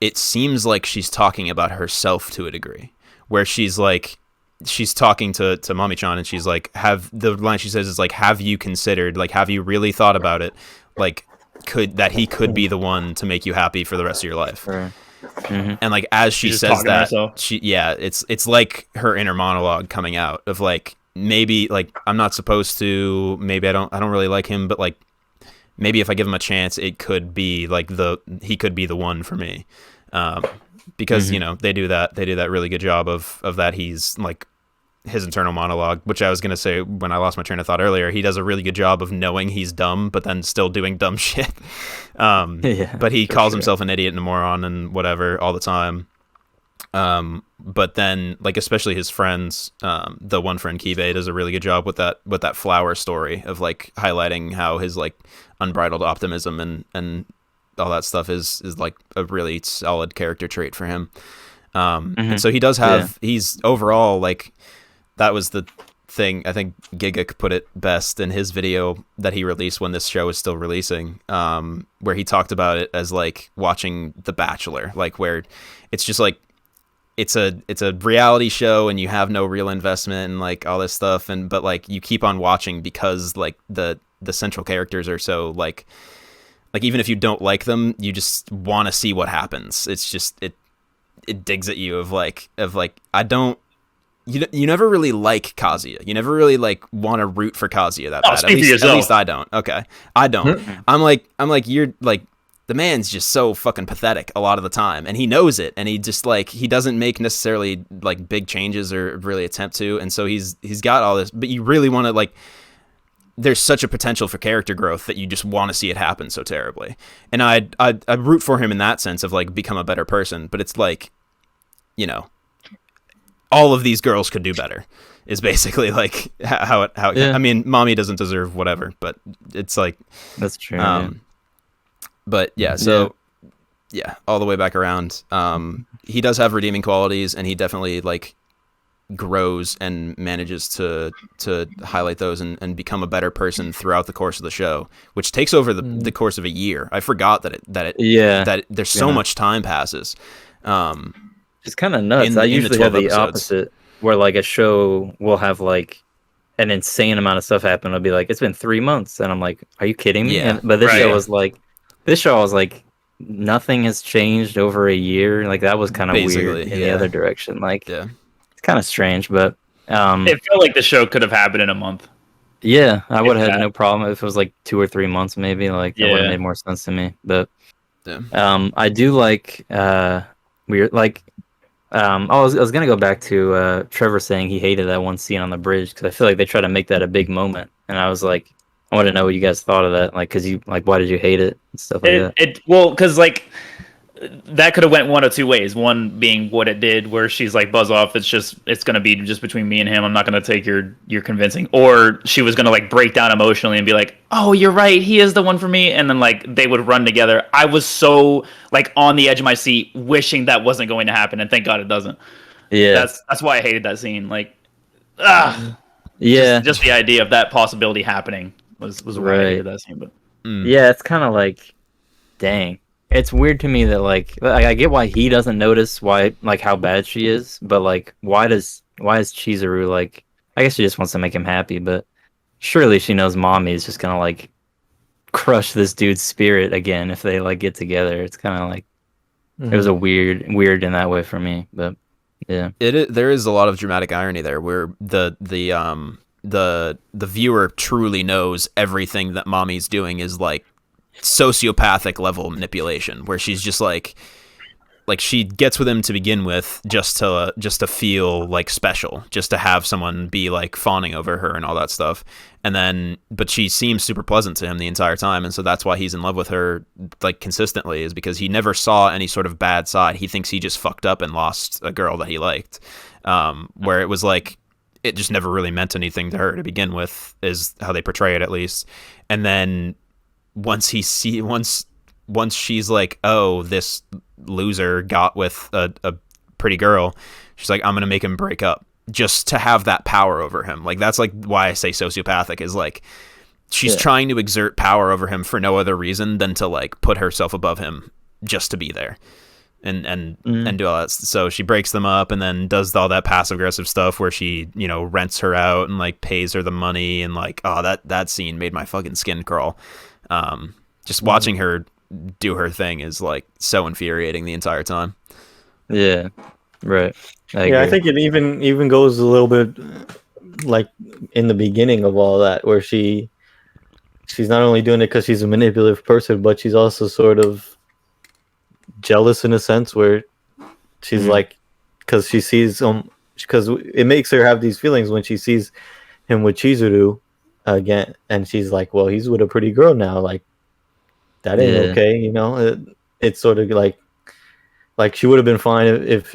it seems like she's talking about herself to a degree, where she's talking to Mami-chan, and she's like, the line she says is like, have you considered, like, have you really thought about it, like, he could be the one to make you happy for the rest of your life? Right. Mm-hmm. And like as she says that, it's like her inner monologue coming out of like, maybe like I'm not supposed to, maybe I don't really like him, but like maybe if I give him a chance, it could be like he could be the one for me. Because they do that really good job of that. He's like his internal monologue, which I was gonna say when I lost my train of thought earlier, he does a really good job of knowing he's dumb but then still doing dumb shit. But he calls himself an idiot and a moron and whatever all the time. But then like especially his friends, the one friend Kibe does a really good job with that flower story of like highlighting how his like unbridled optimism and all that stuff is like a really solid character trait for him. And so he does have, he's overall like, that was the thing, I think Giga put it best in his video that he released when this show was still releasing, where he talked about it as like watching The Bachelor, like where it's just like, it's a reality show and you have no real investment and like all this stuff, but like you keep on watching because like the central characters are so like even if you don't like them, you just want to see what happens. It's just it digs at you of like I don't, you never really like Kazuya. You never really like want to root for Kazuya that bad. At least I don't. Okay, I don't. I'm like you're like, the man's just so fucking pathetic a lot of the time, and he knows it, and he just like, he doesn't make necessarily like big changes or really attempt to, and so he's got all this, but you really want to like, there's such a potential for character growth that you just want to see it happen so terribly. And I root for him in that sense of like become a better person, but it's like, all of these girls could do better is basically like how I mean, Mommy doesn't deserve whatever, but it's like, that's true. But so all the way back around, he does have redeeming qualities, and he definitely like grows and manages to highlight those and become a better person throughout the course of the show, which takes over the course of a year. I forgot that there's so much time passes. It's kind of nuts. I usually have the opposite, where like a show will have like an insane amount of stuff happen. I'll be like, it's been 3 months, and I'm like, are you kidding me? Yeah. But this show was like nothing has changed over a year. Like that was kind of weird in the other direction. Like it's kind of strange, but it felt like the show could have happened in a month. Yeah, I would have had no problem if it was like 2 or 3 months, maybe. Like that would have made more sense to me. But I do like weird like. I was gonna go back to Trevor saying he hated that one scene on the bridge, because I feel like they try to make that a big moment, and I was like, I want to know what you guys thought of that, like, because you like, why did you hate it and stuff like that? Well, because like that could have went one of two ways. One being what it did, where she's like, "Buzz off. It's gonna be just between me and him. I'm not gonna take your convincing." Or she was gonna like break down emotionally and be like, "Oh, you're right. He is the one for me." And then like they would run together. I was so like on the edge of my seat, wishing that wasn't going to happen, and thank God it doesn't. Yeah. That's why I hated that scene. Like, ah, Yeah. just the idea of that possibility happening was why I Right. hated that scene. But Yeah, it's kind of like, dang. It's weird to me that like I get why he doesn't notice why like how bad she is, but like why is Chizuru like? I guess she just wants to make him happy, but surely she knows Mommy is just gonna like crush this dude's spirit again if they like get together. It's kind of like it was a weird in that way for me, but yeah. There is a lot of dramatic irony there, where the viewer truly knows everything that Mommy's doing is like sociopathic level manipulation, where she's just like she gets with him to begin with just to feel like special, just to have someone be like fawning over her and all that stuff, and then but she seems super pleasant to him the entire time, and so that's why he's in love with her like consistently, is because he never saw any sort of bad side. He thinks he just fucked up and lost a girl that he liked, where it was like it just never really meant anything to her to begin with, is how they portray it at least. And then once she's like, oh, this loser got with a pretty girl, she's like, I'm gonna make him break up just to have that power over him. Like that's like why I say sociopathic, is like she's trying to exert power over him for no other reason than to like put herself above him just to be there and do all that. So she breaks them up and then does all that passive aggressive stuff where she, you know, rents her out and like pays her the money, and like, oh, that scene made my fucking skin crawl. Just watching her do her thing is like so infuriating the entire time. Yeah, right. I think it even goes a little bit like in the beginning of all that, where she's not only doing it because she's a manipulative person, but she's also sort of jealous in a sense, where she's like, because she sees because it makes her have these feelings when she sees him with Chizuru again, and she's like, well, he's with a pretty girl now, like that ain't okay, you know. It's sort of like she would have been fine if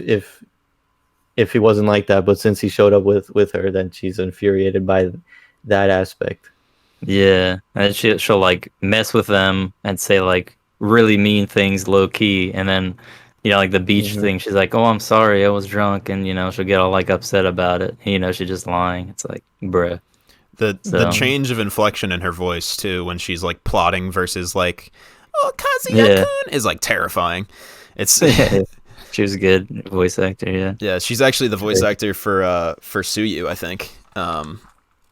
he wasn't like that, but since he showed up with her, then she's infuriated by that aspect. Yeah, and she'll like mess with them and say like really mean things low key, and then you know, like the beach thing, she's like, oh, I'm sorry, I was drunk, and you know, she'll get all like upset about it. You know, she's just lying. It's like, bruh. The change of inflection in her voice too, when she's like plotting versus like, oh, Kazuya-kun, is like terrifying. It's she was a good voice actor. Yeah, she's actually the voice actor for Suyu, I think.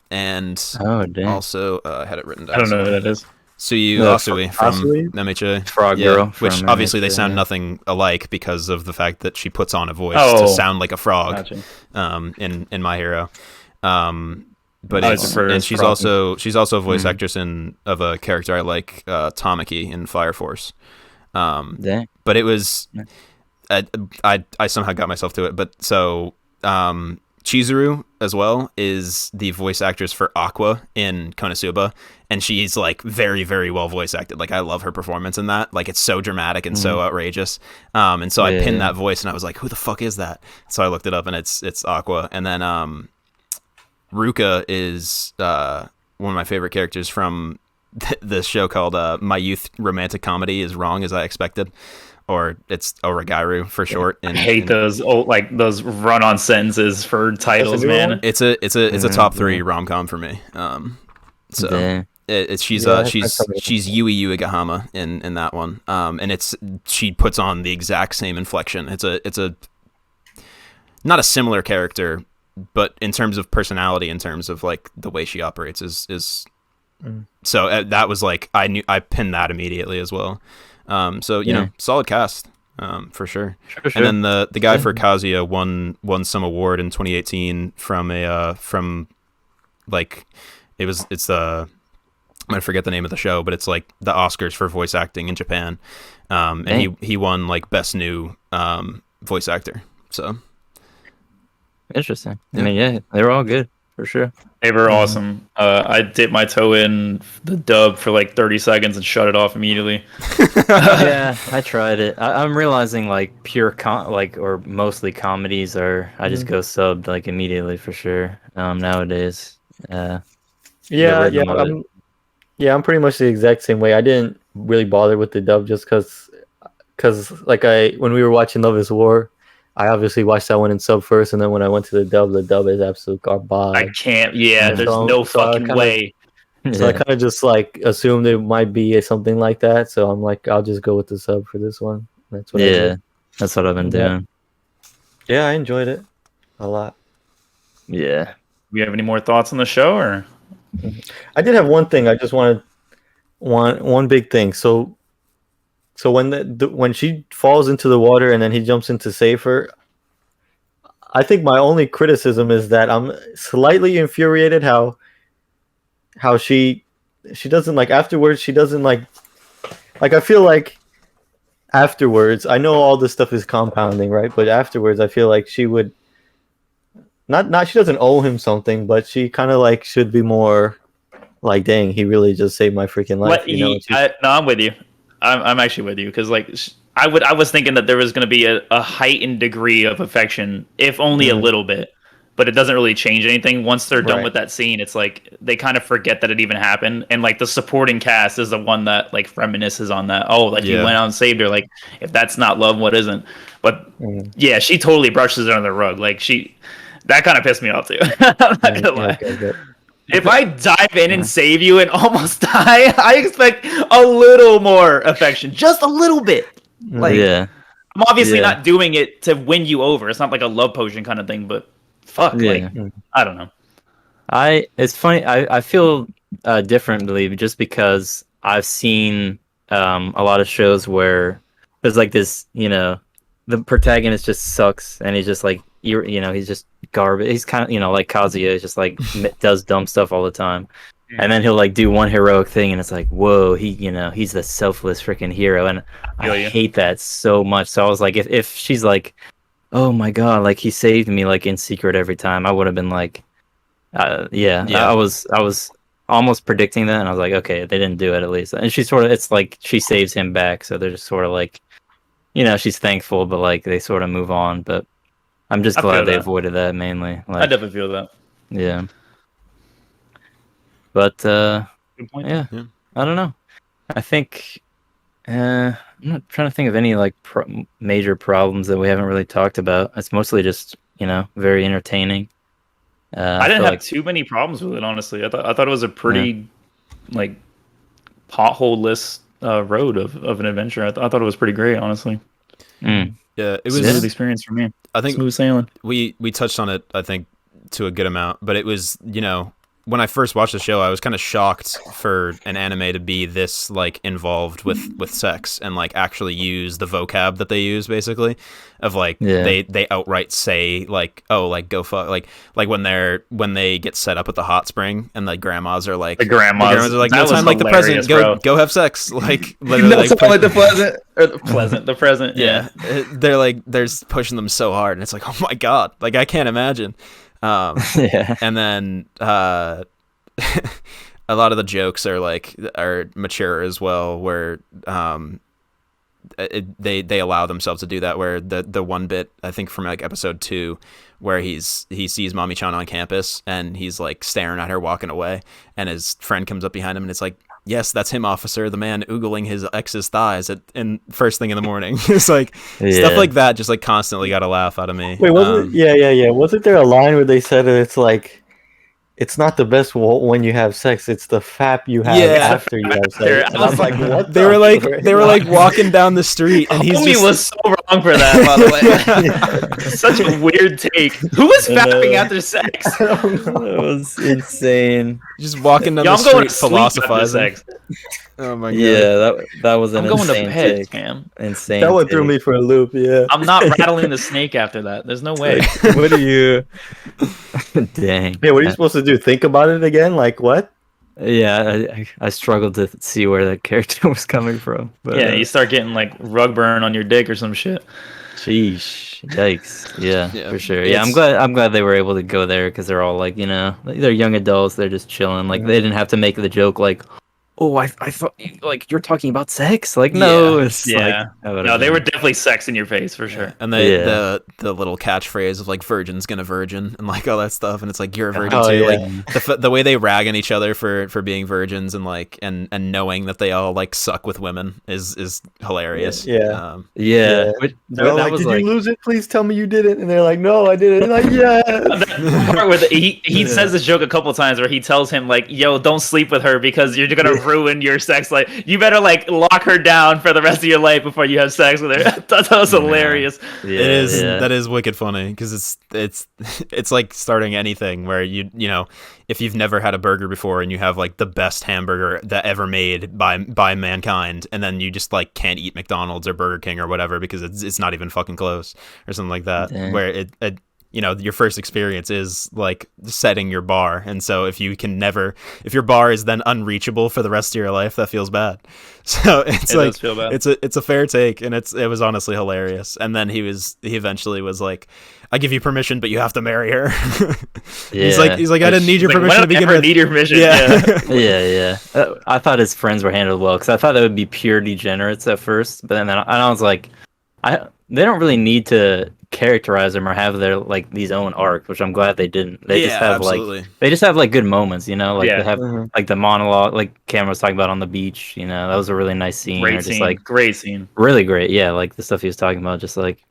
And also I had it written down. I don't know who that is. Suyu Asui from MHA. Frog Girl. Which obviously they sound nothing alike because of the fact that she puts on a voice to sound like a frog. Gotcha. In My Hero. But she's also a voice actress of a character I like, Tamaki in Fire Force. But it was I somehow got myself to it. But so Chizuru as well is the voice actress for Aqua in Konosuba, and she's like very, very well voice acted. Like I love her performance in that. Like it's so dramatic and so outrageous. And so I pinned that voice, and I was like, who the fuck is that? So I looked it up, and it's Aqua. And then Ruka is one of my favorite characters from this show called My Youth Romantic Comedy is Wrong as I Expected, or it's Origairu for short. I hate those those run-on sentences for titles, man. It's a top 3 rom-com for me. She's Yui Uegahama in that one. And she puts on the exact same inflection. It's a not a similar character, but in terms of personality, in terms of like the way she operates is so that was like I pinned that immediately as well. So you know, solid cast for sure. And then the guy for Kazuya won some award in 2018 from like it's I'm gonna forget the name of the show, but it's like the Oscars for voice acting in Japan. And he won like best new voice actor. So interesting. I mean, they were all good. for sure. They were awesome. I dipped my toe in the dub for like 30 seconds and shut it off immediately. Yeah, I tried it. I'm realizing like or mostly comedies are. I just go subbed like immediately for sure. Nowadays. Yeah, rhythm of it. I'm pretty much the exact same way. I didn't really bother with the dub just because like when we were watching Love Is War, I obviously watched that one in sub first, and then when I went to the dub is absolute garbage. I can't. Yeah, there's no so I fucking kinda- way. So I kind of just like assumed it might be something like that. So I'm like, I'll just go with the sub for this one. That's what I Yeah, did. that's what I've been Yeah. doing. Yeah, I enjoyed it a lot. Yeah. You have any more thoughts on the show, or I did have one thing. I just wanted one big thing. So when when she falls into the water and then he jumps in to save her, I think my only criticism is that I'm slightly infuriated how she doesn't like afterwards. She doesn't like I feel like afterwards. I know all this stuff is compounding, right? But afterwards, I feel like she would not she doesn't owe him something, but she kind of like should be more like, dang, he really just saved my freaking life. No, I'm with you. I'm actually with you because like I was thinking that there was going to be a heightened degree of affection, if only a little bit, but it doesn't really change anything. Once they're done with that scene, it's like they kind of forget that it even happened, and like the supporting cast is the one that like reminisces on that. Oh, like he went out and saved her. Like if that's not love, what isn't? But yeah, she totally brushes it under the rug. Like that kind of pissed me off too. I'm not gonna lie. Okay. If I dive in and save you and almost die, I expect a little more affection, just a little bit. Like, yeah. I'm obviously not doing it to win you over. It's not like a love potion kind of thing, but fuck, like, I don't know. It's funny. I feel differently just because I've seen a lot of shows where there's like this, the protagonist just sucks and he's just like, he's just garbage. He's kind of, like Kazuya, just like does dumb stuff all the time. And then he'll like do one heroic thing and it's like, whoa, he's the selfless freaking hero. And I hate that so much. So I was like, if she's like, oh my God, like he saved me like in secret every time, I would have been like, I was almost predicting that. And I was like, okay, they didn't do it at least. And it's like she saves him back. So they're just sort of like, she's thankful, but like they sort of move on. But I'm just glad they avoided that mainly. Like, I definitely feel that. Yeah. But Good point. Yeah, I don't know. I think I'm not trying to think of any like major problems that we haven't really talked about. It's mostly just very entertaining. I didn't have too many problems with it, honestly. I thought it was a pretty like pothole-less road of an adventure. I thought it was pretty great, honestly. Yeah, it was a smooth experience for me. I think smooth sailing. We touched on it, I think, to a good amount, but it was, when I first watched the show, I was kind of shocked for an anime to be this like involved with sex and like actually use the vocab that they use, basically, of like they outright say like, oh, like go fuck, like when they get set up at the hot spring and like grandmas are like the grandmas are like, no time like the present, go have sex, like literally like the pleasant or the present. Yeah, they're pushing them so hard, and it's like, oh my God, like I can't imagine. And then a lot of the jokes are mature as well, where they allow themselves to do that. Where the one bit, I think from like episode 2, where he sees Mami-chan on campus and he's like staring at her walking away, and his friend comes up behind him and it's like, yes, that's him, officer, the man oogling his ex's thighs in first thing in the morning. It's like stuff like that just like constantly got a laugh out of me. Wait, wasn't wasn't there a line where they said it's like, it's not the best when you have sex, it's the fap you have after you have sex. And I was like, what? They were like walking down the street, and he's Homie was so wrong for that, by the way. Such a weird take. Who was fapping after sex? That was insane. Just walking down the street philosophizing. Oh my God. Yeah, that was an I'm going insane to bed, take. fam. Insane. That one threw me for a loop. Yeah, I'm not rattling the snake after that. There's no way. What are you? Dang. Yeah, what are you supposed to do? Think about it again? Like what? Yeah, I struggled to see where that character was coming from. But, Yeah, you start getting like rug burn on your dick or some shit. Sheesh. Yikes. Yeah, Yeah, for sure. Yeah, I'm glad they were able to go there because they're all like, they're young adults. They're just chilling. Like they didn't have to make the joke like, oh, I thought like you're talking about sex. Like no, it's like Yeah. No, they were definitely sex in your face for sure. And Yeah. the little catchphrase of like virgin's gonna virgin and like all that stuff, and it's like you're a virgin Oh, too. yeah. Like the way they rag on each other for being virgins and like and knowing that they all like suck with women is hilarious. Yeah. yeah. But They're that like, was did like you lose it? Please tell me you didn't. And they're like, no, I didn't. And like, yeah. That part where he says this joke a couple times where he tells him like, "Yo, don't sleep with her because you're gonna ruin your sex life. You better like lock her down for the rest of your life before you have sex with her." That was hilarious. yeah, It is yeah. that is wicked funny because it's like starting anything where you know if you've never had a burger before and you have like the best hamburger that ever made by mankind, and then you just like can't eat McDonald's or Burger King or whatever because it's not even fucking close or something like that. Dang. Where it your first experience is like setting your bar, and so if your bar is then unreachable for the rest of your life, that feels bad. So it's It like does feel bad. it's a fair take, and it was honestly hilarious. And then he eventually was like, I give you permission, but you have to marry her. He's like I didn't need your Like, permission to when begin ever with. need your permission. Yeah. Yeah. I thought his friends were handled well because I thought they would be pure degenerates at first, but then I was like, they don't really need to characterize them or have their like these own arc, which I'm glad they didn't. They just have absolutely. they just have like good moments, like Yeah. they have like the monologue, like Cameron was talking about on the beach. That was a really nice scene. Or Great just scene. like Great scene. really great, yeah, like the stuff he was talking about, just like.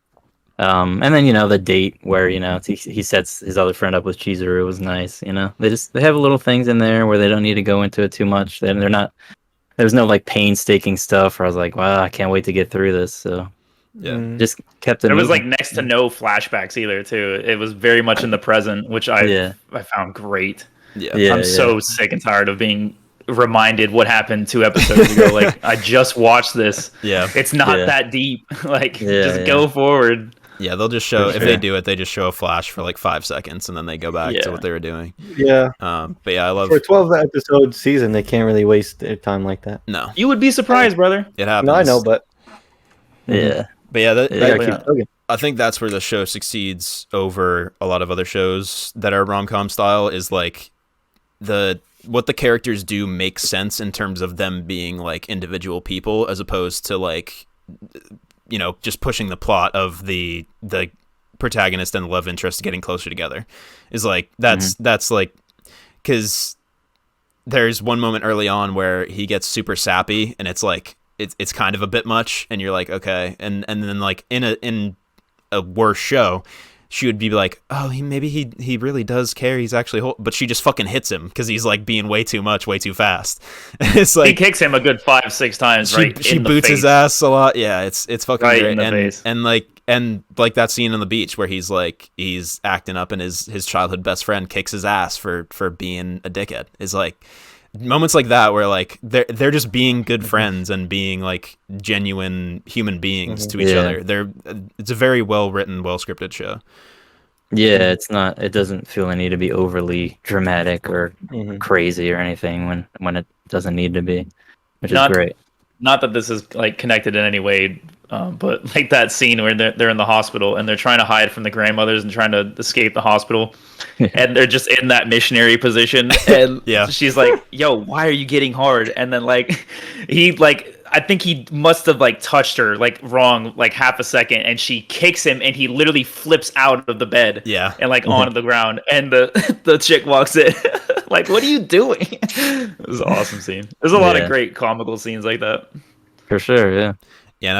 And then the date where he sets his other friend up with Chizuru was nice. They have little things in there where they don't need to go into it too much. They're not. There's no like painstaking stuff where I was like, wow, I can't wait to get through this. So Yeah. just kept it. There was like moving. next to no flashbacks either too. It was very much in the present, which I Yeah. found great. Yeah. Yeah, I'm so sick and tired of being reminded what happened 2 episodes ago. Like I just watched this. Yeah. It's not Yeah. that deep. Like Yeah, just yeah. go forward. Yeah, they'll just show For if they sure. do it, they just show a flash for like 5 seconds and then they go back Yeah. to what they were doing. Yeah. But yeah, I love For a 12 episode season, they can't really waste their time like that. no, You would be surprised, brother. it happens. No, I know, but Yeah. But yeah, Yeah, I yeah. keep looking. I think that's where the show succeeds over a lot of other shows that are rom-com style is like what the characters do makes sense in terms of them being like individual people as opposed to like just pushing the plot of the protagonist and the love interest getting closer together is like that's like because there's one moment early on where he gets super sappy and it's like it's kind of a bit much and you're like okay and then like in a worse show she would be like, oh, he really does care. He's actually, but she just fucking hits him because he's like being way too much, way too fast. It's like He kicks him a good 5-6 times. she in the boots his face. ass a lot. Yeah, it's fucking Right great. in the face. And like that scene on the beach where he's acting up and his childhood best friend kicks his ass for being a dickhead. Is like moments like that where like they're just being good friends and being like genuine human beings to each Yeah. other. It's a very well written, well scripted show. Yeah, it doesn't feel the need to be overly dramatic or crazy or anything when it doesn't need to be, which is great. Not that this is like connected in any way, but like that scene where they're in the hospital and they're trying to hide from the grandmothers and trying to escape the hospital, and they're just in that missionary position, and Yeah. she's like, "Yo, why are you getting hard?" And then like he like. I think he must have like touched her like wrong like half a second, and she kicks him, and he literally flips out of the bed, Yeah. and like onto the ground, and the chick walks in, like, "What are you doing?" It was an awesome scene. There's a lot Yeah. of great comical scenes like that. For sure, yeah. Yeah, and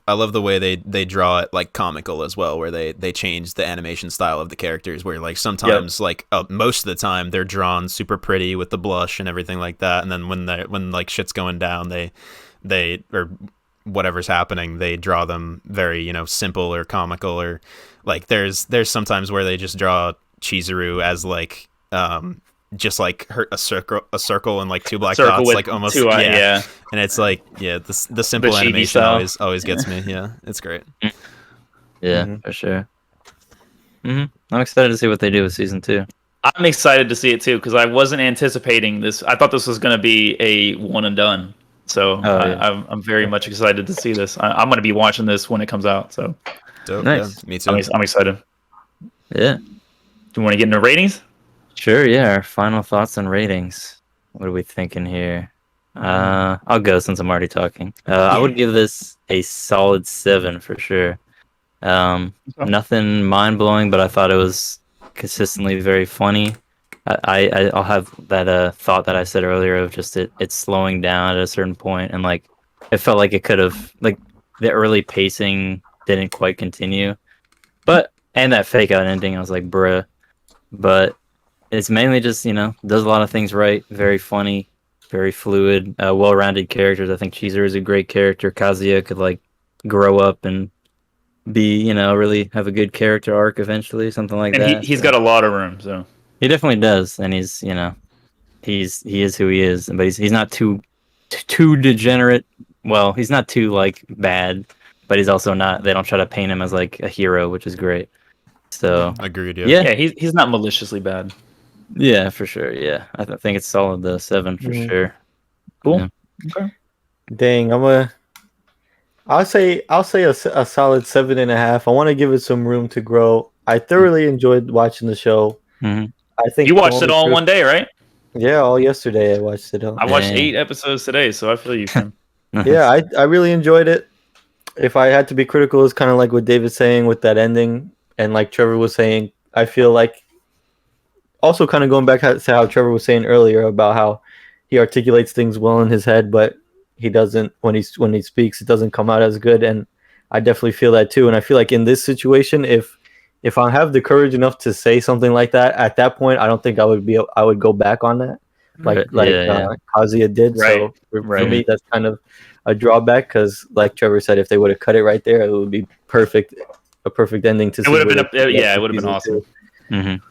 I love the way they draw it like comical as well, where they change the animation style of the characters, where like sometimes like most of the time they're drawn super pretty with the blush and everything like that, and then when like shit's going down, they or whatever's happening, they draw them very simple or comical, or like there's sometimes where they just draw Chizuru as like just like a circle and like two black Circle dots, with like almost two eyes, yeah. and it's like the simple chibi animation style. always gets me. Yeah, it's great. Yeah, for sure. I'm excited to see what they do with season 2. I'm excited to see it too because I wasn't anticipating this. I thought this was going to be a one and done. So yeah. I'm very much excited to see this. I'm going to be watching this when it comes out. So Dope. Nice. Yeah, me too. I'm excited. Yeah. Do you want to get into ratings? Sure, yeah. Our final thoughts and ratings. What are we thinking here? I'll go since I'm already talking. I would give this a solid 7 for sure. Nothing mind blowing, but I thought it was consistently very funny. I'll have that thought that I said earlier of just it's slowing down at a certain point, and like it felt like it could have like the early pacing didn't quite continue, and that fake out ending, I was like, bruh. But it's mainly just does a lot of things right, very funny, very fluid, well-rounded characters. I think Cheezer is a great character. Kazuya could like grow up and be really have a good character arc eventually, something like And that. he's So got a lot of room, so he definitely does, and he is who he is, but he's not too degenerate. Well, he's not too like bad, but he's also not. They don't try to paint him as like a hero, which is great. So Agreed. Yeah. yeah, he's not maliciously bad. yeah, for sure. Yeah, think it's solid. The 7 for sure. Cool. Yeah. Okay. Dang, I'll say a solid 7.5. I want to give it some room to grow. I thoroughly enjoyed watching the show. Mm-hmm. I think You watched it all in one day, right? Yeah, all yesterday I watched it all. I watched Dang. 8 episodes today, so I feel you, Tim. Yeah, I really enjoyed it. If I had to be critical, it's kind of like what David's saying with that ending, and like Trevor was saying, I feel like also kind of going back to how Trevor was saying earlier about how he articulates things well in his head, but he doesn't when he speaks, it doesn't come out as good. And I definitely feel that too. And I feel like in this situation, if I have the courage enough to say something like that at that point, I don't think I would go back on that like Kazuya did. Right. So for me, that's kind of a drawback because, like Trevor said, if they would have cut it right there, it would be perfect, a perfect ending to. It would have been it would have been awesome. Mm-hmm.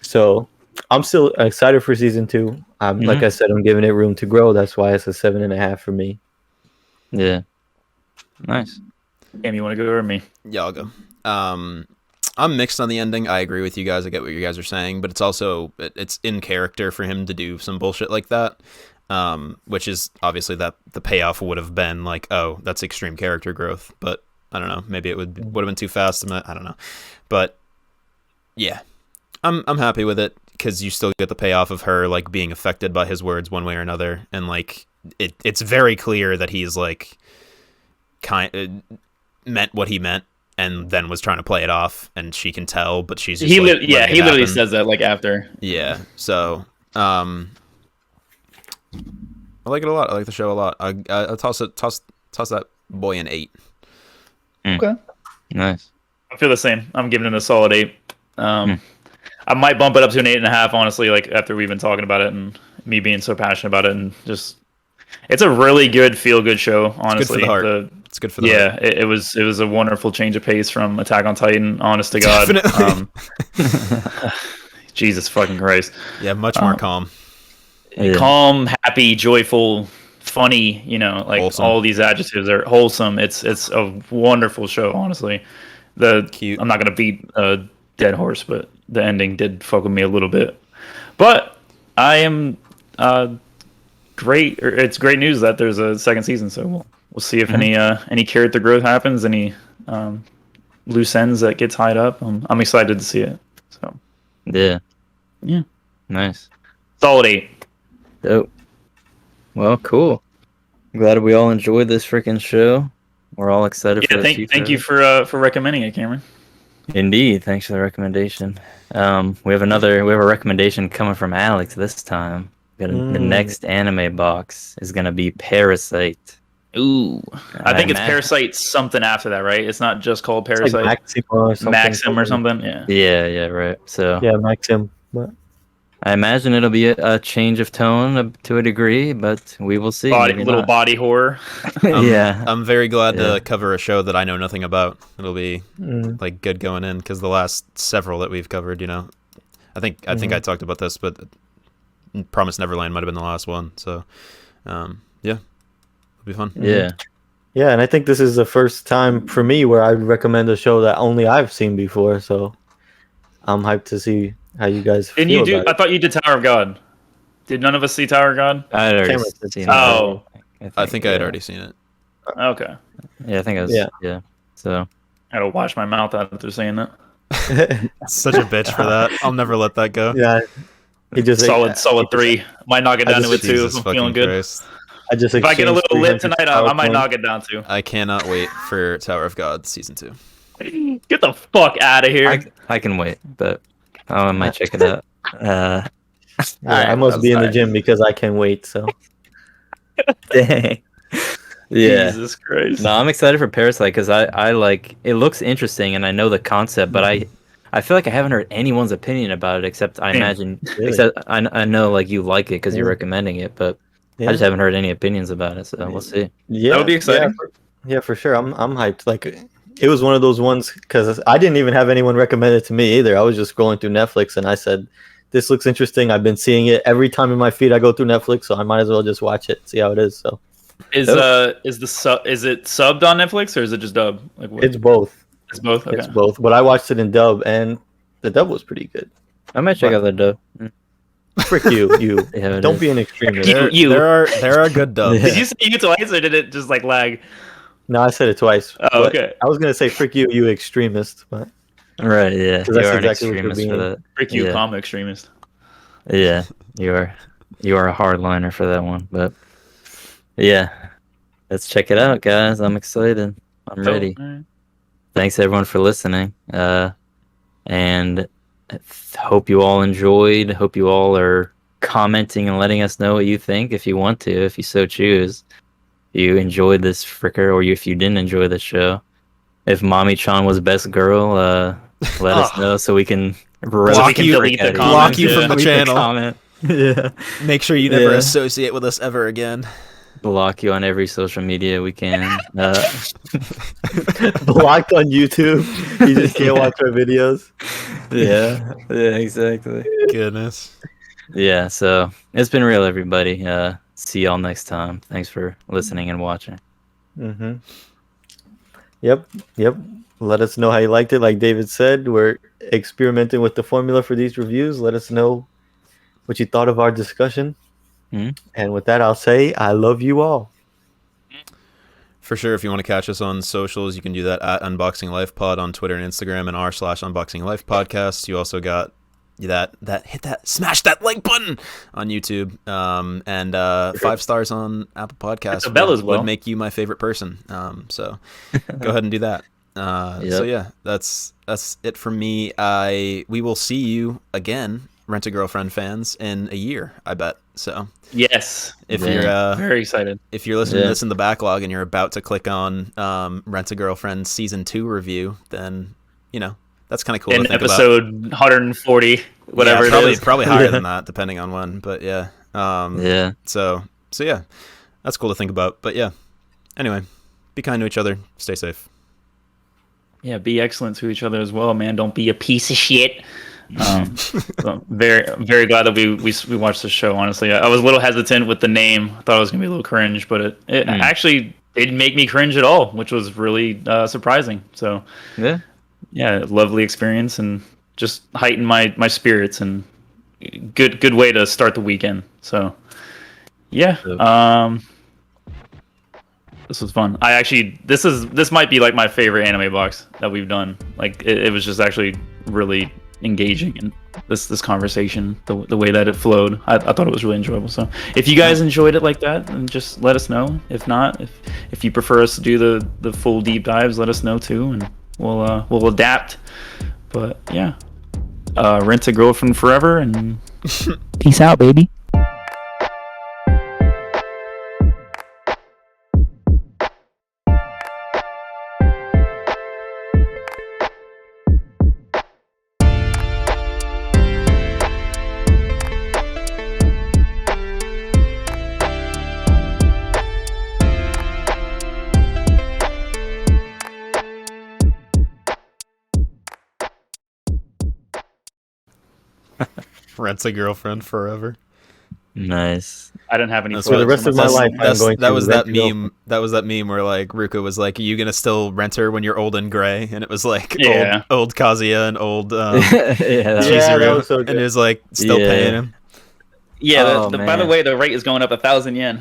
So I'm still excited for season 2. Like I said, I'm giving it room to grow. That's why it's a 7.5 for me. Yeah. Nice. Cam, you want to go or me? Yeah, I'll go. I'm mixed on the ending. I agree with you guys. I get what you guys are saying, but it's also it's in character for him to do some bullshit like that. Which is obviously that the payoff would have been like, oh, that's extreme character growth. But I don't know. Maybe it would have been too fast. I don't know. But yeah, I'm happy with it because you still get the payoff of her like being affected by his words one way or another, and like it's very clear that he's like meant what he meant. And then was trying to play it off, and she can tell, but she's just he letting it literally happen. says that like after. Yeah, so I like it a lot. I like the show a lot. I'll toss that boy an 8. Okay, Nice. I feel the same. I'm giving it a solid 8. I might bump it up to an 8.5. Honestly, like after we've been talking about it and me being so passionate about it, and just it's a really good feel good show. Honestly, good for the heart. It's good for the heart. It was a wonderful change of pace from Attack on Titan. Honest to God, Definitely. Jesus fucking Christ. Yeah, much more calm. Yeah. Calm, happy, joyful, funny. Like Wholesome. all these adjectives are wholesome. It's a wonderful show. Honestly, Cute. I'm not gonna beat a dead horse, but the ending did fuck with me a little bit. But I am great. It's great news that there's a second season. So we'll see if any character growth happens, any loose ends that get tied up. I'm excited to see it. So Yeah. yeah, Nice. solid 8. Dope. Well, cool. I'm glad we all enjoyed this freaking show. We're all excited for Yeah, the thank you for recommending it, Cameron. Indeed. Thanks for the recommendation. We have a recommendation coming from Alex this time. The next anime box is gonna be Parasite. Ooh, I think it's imagine- Parasite something after that, right? It's not just called It's Parasite. like Maxim or something. Yeah. Yeah, right. So Yeah, Maxim. But I imagine it'll be a change of tone to a degree, but we will see. Maybe Little not. body horror. Yeah. I'm very glad Yeah. to cover a show that I know nothing about. It'll be like good going in because the last several that we've covered, I think I talked about this, but Promised Neverland might have been the last one. So, yeah, it'll be fun. Yeah. yeah, and I think this is the first time for me where I would recommend a show that only I've seen before. So I'm hyped to see how you guys Didn't feel you do? about I it. thot you did Tower of God. Did none of us see Tower of God? I had already Cameron said seen so. it. I think I had already seen it. Okay. Yeah, I think I was. Yeah. Yeah. So I gotta wash my mouth out after saying that. Such a bitch for that. I'll never let that go. Yeah, he just Solid 3. Might knock it down to a 2 Jesus if I'm fucking feeling good. Christ. I just If I get a exchanged little lit 300 tonight, I might PowerPoint. knock it down too. I cannot wait for Tower of God season 2. Get the fuck out of here. I can wait, but I might check it out. Yeah, Alright, I must be in the alright. gym because I can wait. So Dang. Yeah. Jesus Christ. No, I'm excited for Parasite because I like it looks interesting and I know the concept, but I feel like I haven't heard anyone's opinion about it except I Same. imagine Really? except I know like you like it because you're Yeah. recommending it, but yeah, I just haven't heard any opinions about it, so we'll see. yeah, That would be exciting. Yeah, for sure. I'm hyped. Like it was one of those ones because I didn't even have anyone recommend it to me either. I was just scrolling through Netflix and I said, "This looks interesting." I've been seeing it every time in my feed. I go through Netflix, so I might as well just watch it, see how it is. So Is it subbed on Netflix or is it just dub? Like what? it's both. It's both. Okay. It's both. But I watched it in dub, and the dub was pretty good. I might check out the dub. Frick you, you. Yeah, it Don't is. be an extremist. You. There are good dubs. Did you say you twice or did it just like lag? No, I said it twice. Oh, but okay. I was gonna say frick you, you extremist, but Right, yeah. 'Cause You that's are an exactly what you're extremist for being. that. Frick you, Yeah. comic extremist. Yeah, you are a hardliner for that one, but yeah, let's check it out, guys. I'm excited. I'm ready. Alright. Thanks everyone for listening, and hope you all enjoyed. Hope you all are commenting and letting us know what you think if you want to, if you so choose. If you enjoyed this fricker, or if you didn't enjoy the show. If Mommy Chan was best girl, let us know so we can Block you- delete the Block comments, you yeah. from the Delete channel. comment. Yeah. Make sure you never Yeah. associate with us ever again. Block you on every social media we can. blocked on YouTube. You just can't watch our videos. Yeah, exactly. Goodness. Yeah, so it's been real, everybody. See y'all next time. Thanks for listening and watching. Mm-hmm. Yep. Let us know how you liked it. Like David said, we're experimenting with the formula for these reviews. Let us know what you thought of our discussion. Mhm. And with that, I'll say I love you all. For sure, if you want to catch us on socials, you can do that at Unboxing Life Pod on Twitter and Instagram and r/Unboxing Life Podcast. You also got smash that like button on YouTube, and 5 stars on Apple Podcasts the bell as well. would make you my favorite person. So go ahead and do that. So yeah, that's it from me. We will see you again, Rent a Girlfriend fans, in a year, I bet. So Yes. if Yeah. you're Very excited. if you're listening to Yeah. this in the backlog and you're about to click on Rent a Girlfriend season 2 review, then that's kind of cool. In to think episode 140, whatever probably, it is. probably higher than that, depending on when. But yeah, Yeah. So yeah, that's cool to think about. But yeah, anyway, be kind to each other. Stay safe. Yeah, be excellent to each other as well, man. Don't be a piece of shit. So I'm very, very glad that we watched the show. Honestly, I was a little hesitant with the name. I thought it was gonna be a little cringe, but it actually didn't make me cringe at all, which was really surprising. So yeah, lovely experience and just heightened my spirits and good way to start the weekend. So yeah, this was fun. This might be like my favorite anime box that we've done. Like it was just actually really engaging in this conversation, the way that it flowed. I thought it was really enjoyable. So if you guys enjoyed it like that, then just let us know. If not, if you prefer us to do the full deep dives, let us know too, and we'll adapt. But yeah, Rent a Girlfriend forever, and peace out, baby. Rent a Girlfriend forever. Nice. I didn't have any. That's For the plugs rest of my myself. life, I'm going that to was rent that a girlfriend. meme. That was that meme where like Ruka was like, "Are you gonna still rent her when you're old and gray?" And it was like Yeah. old Kazuya and old Yeah, that Yeah, Chizuru, that was so and good. it was like still Yeah. paying him. Yeah. Oh, By the man. way, the rate is going up 1,000 yen.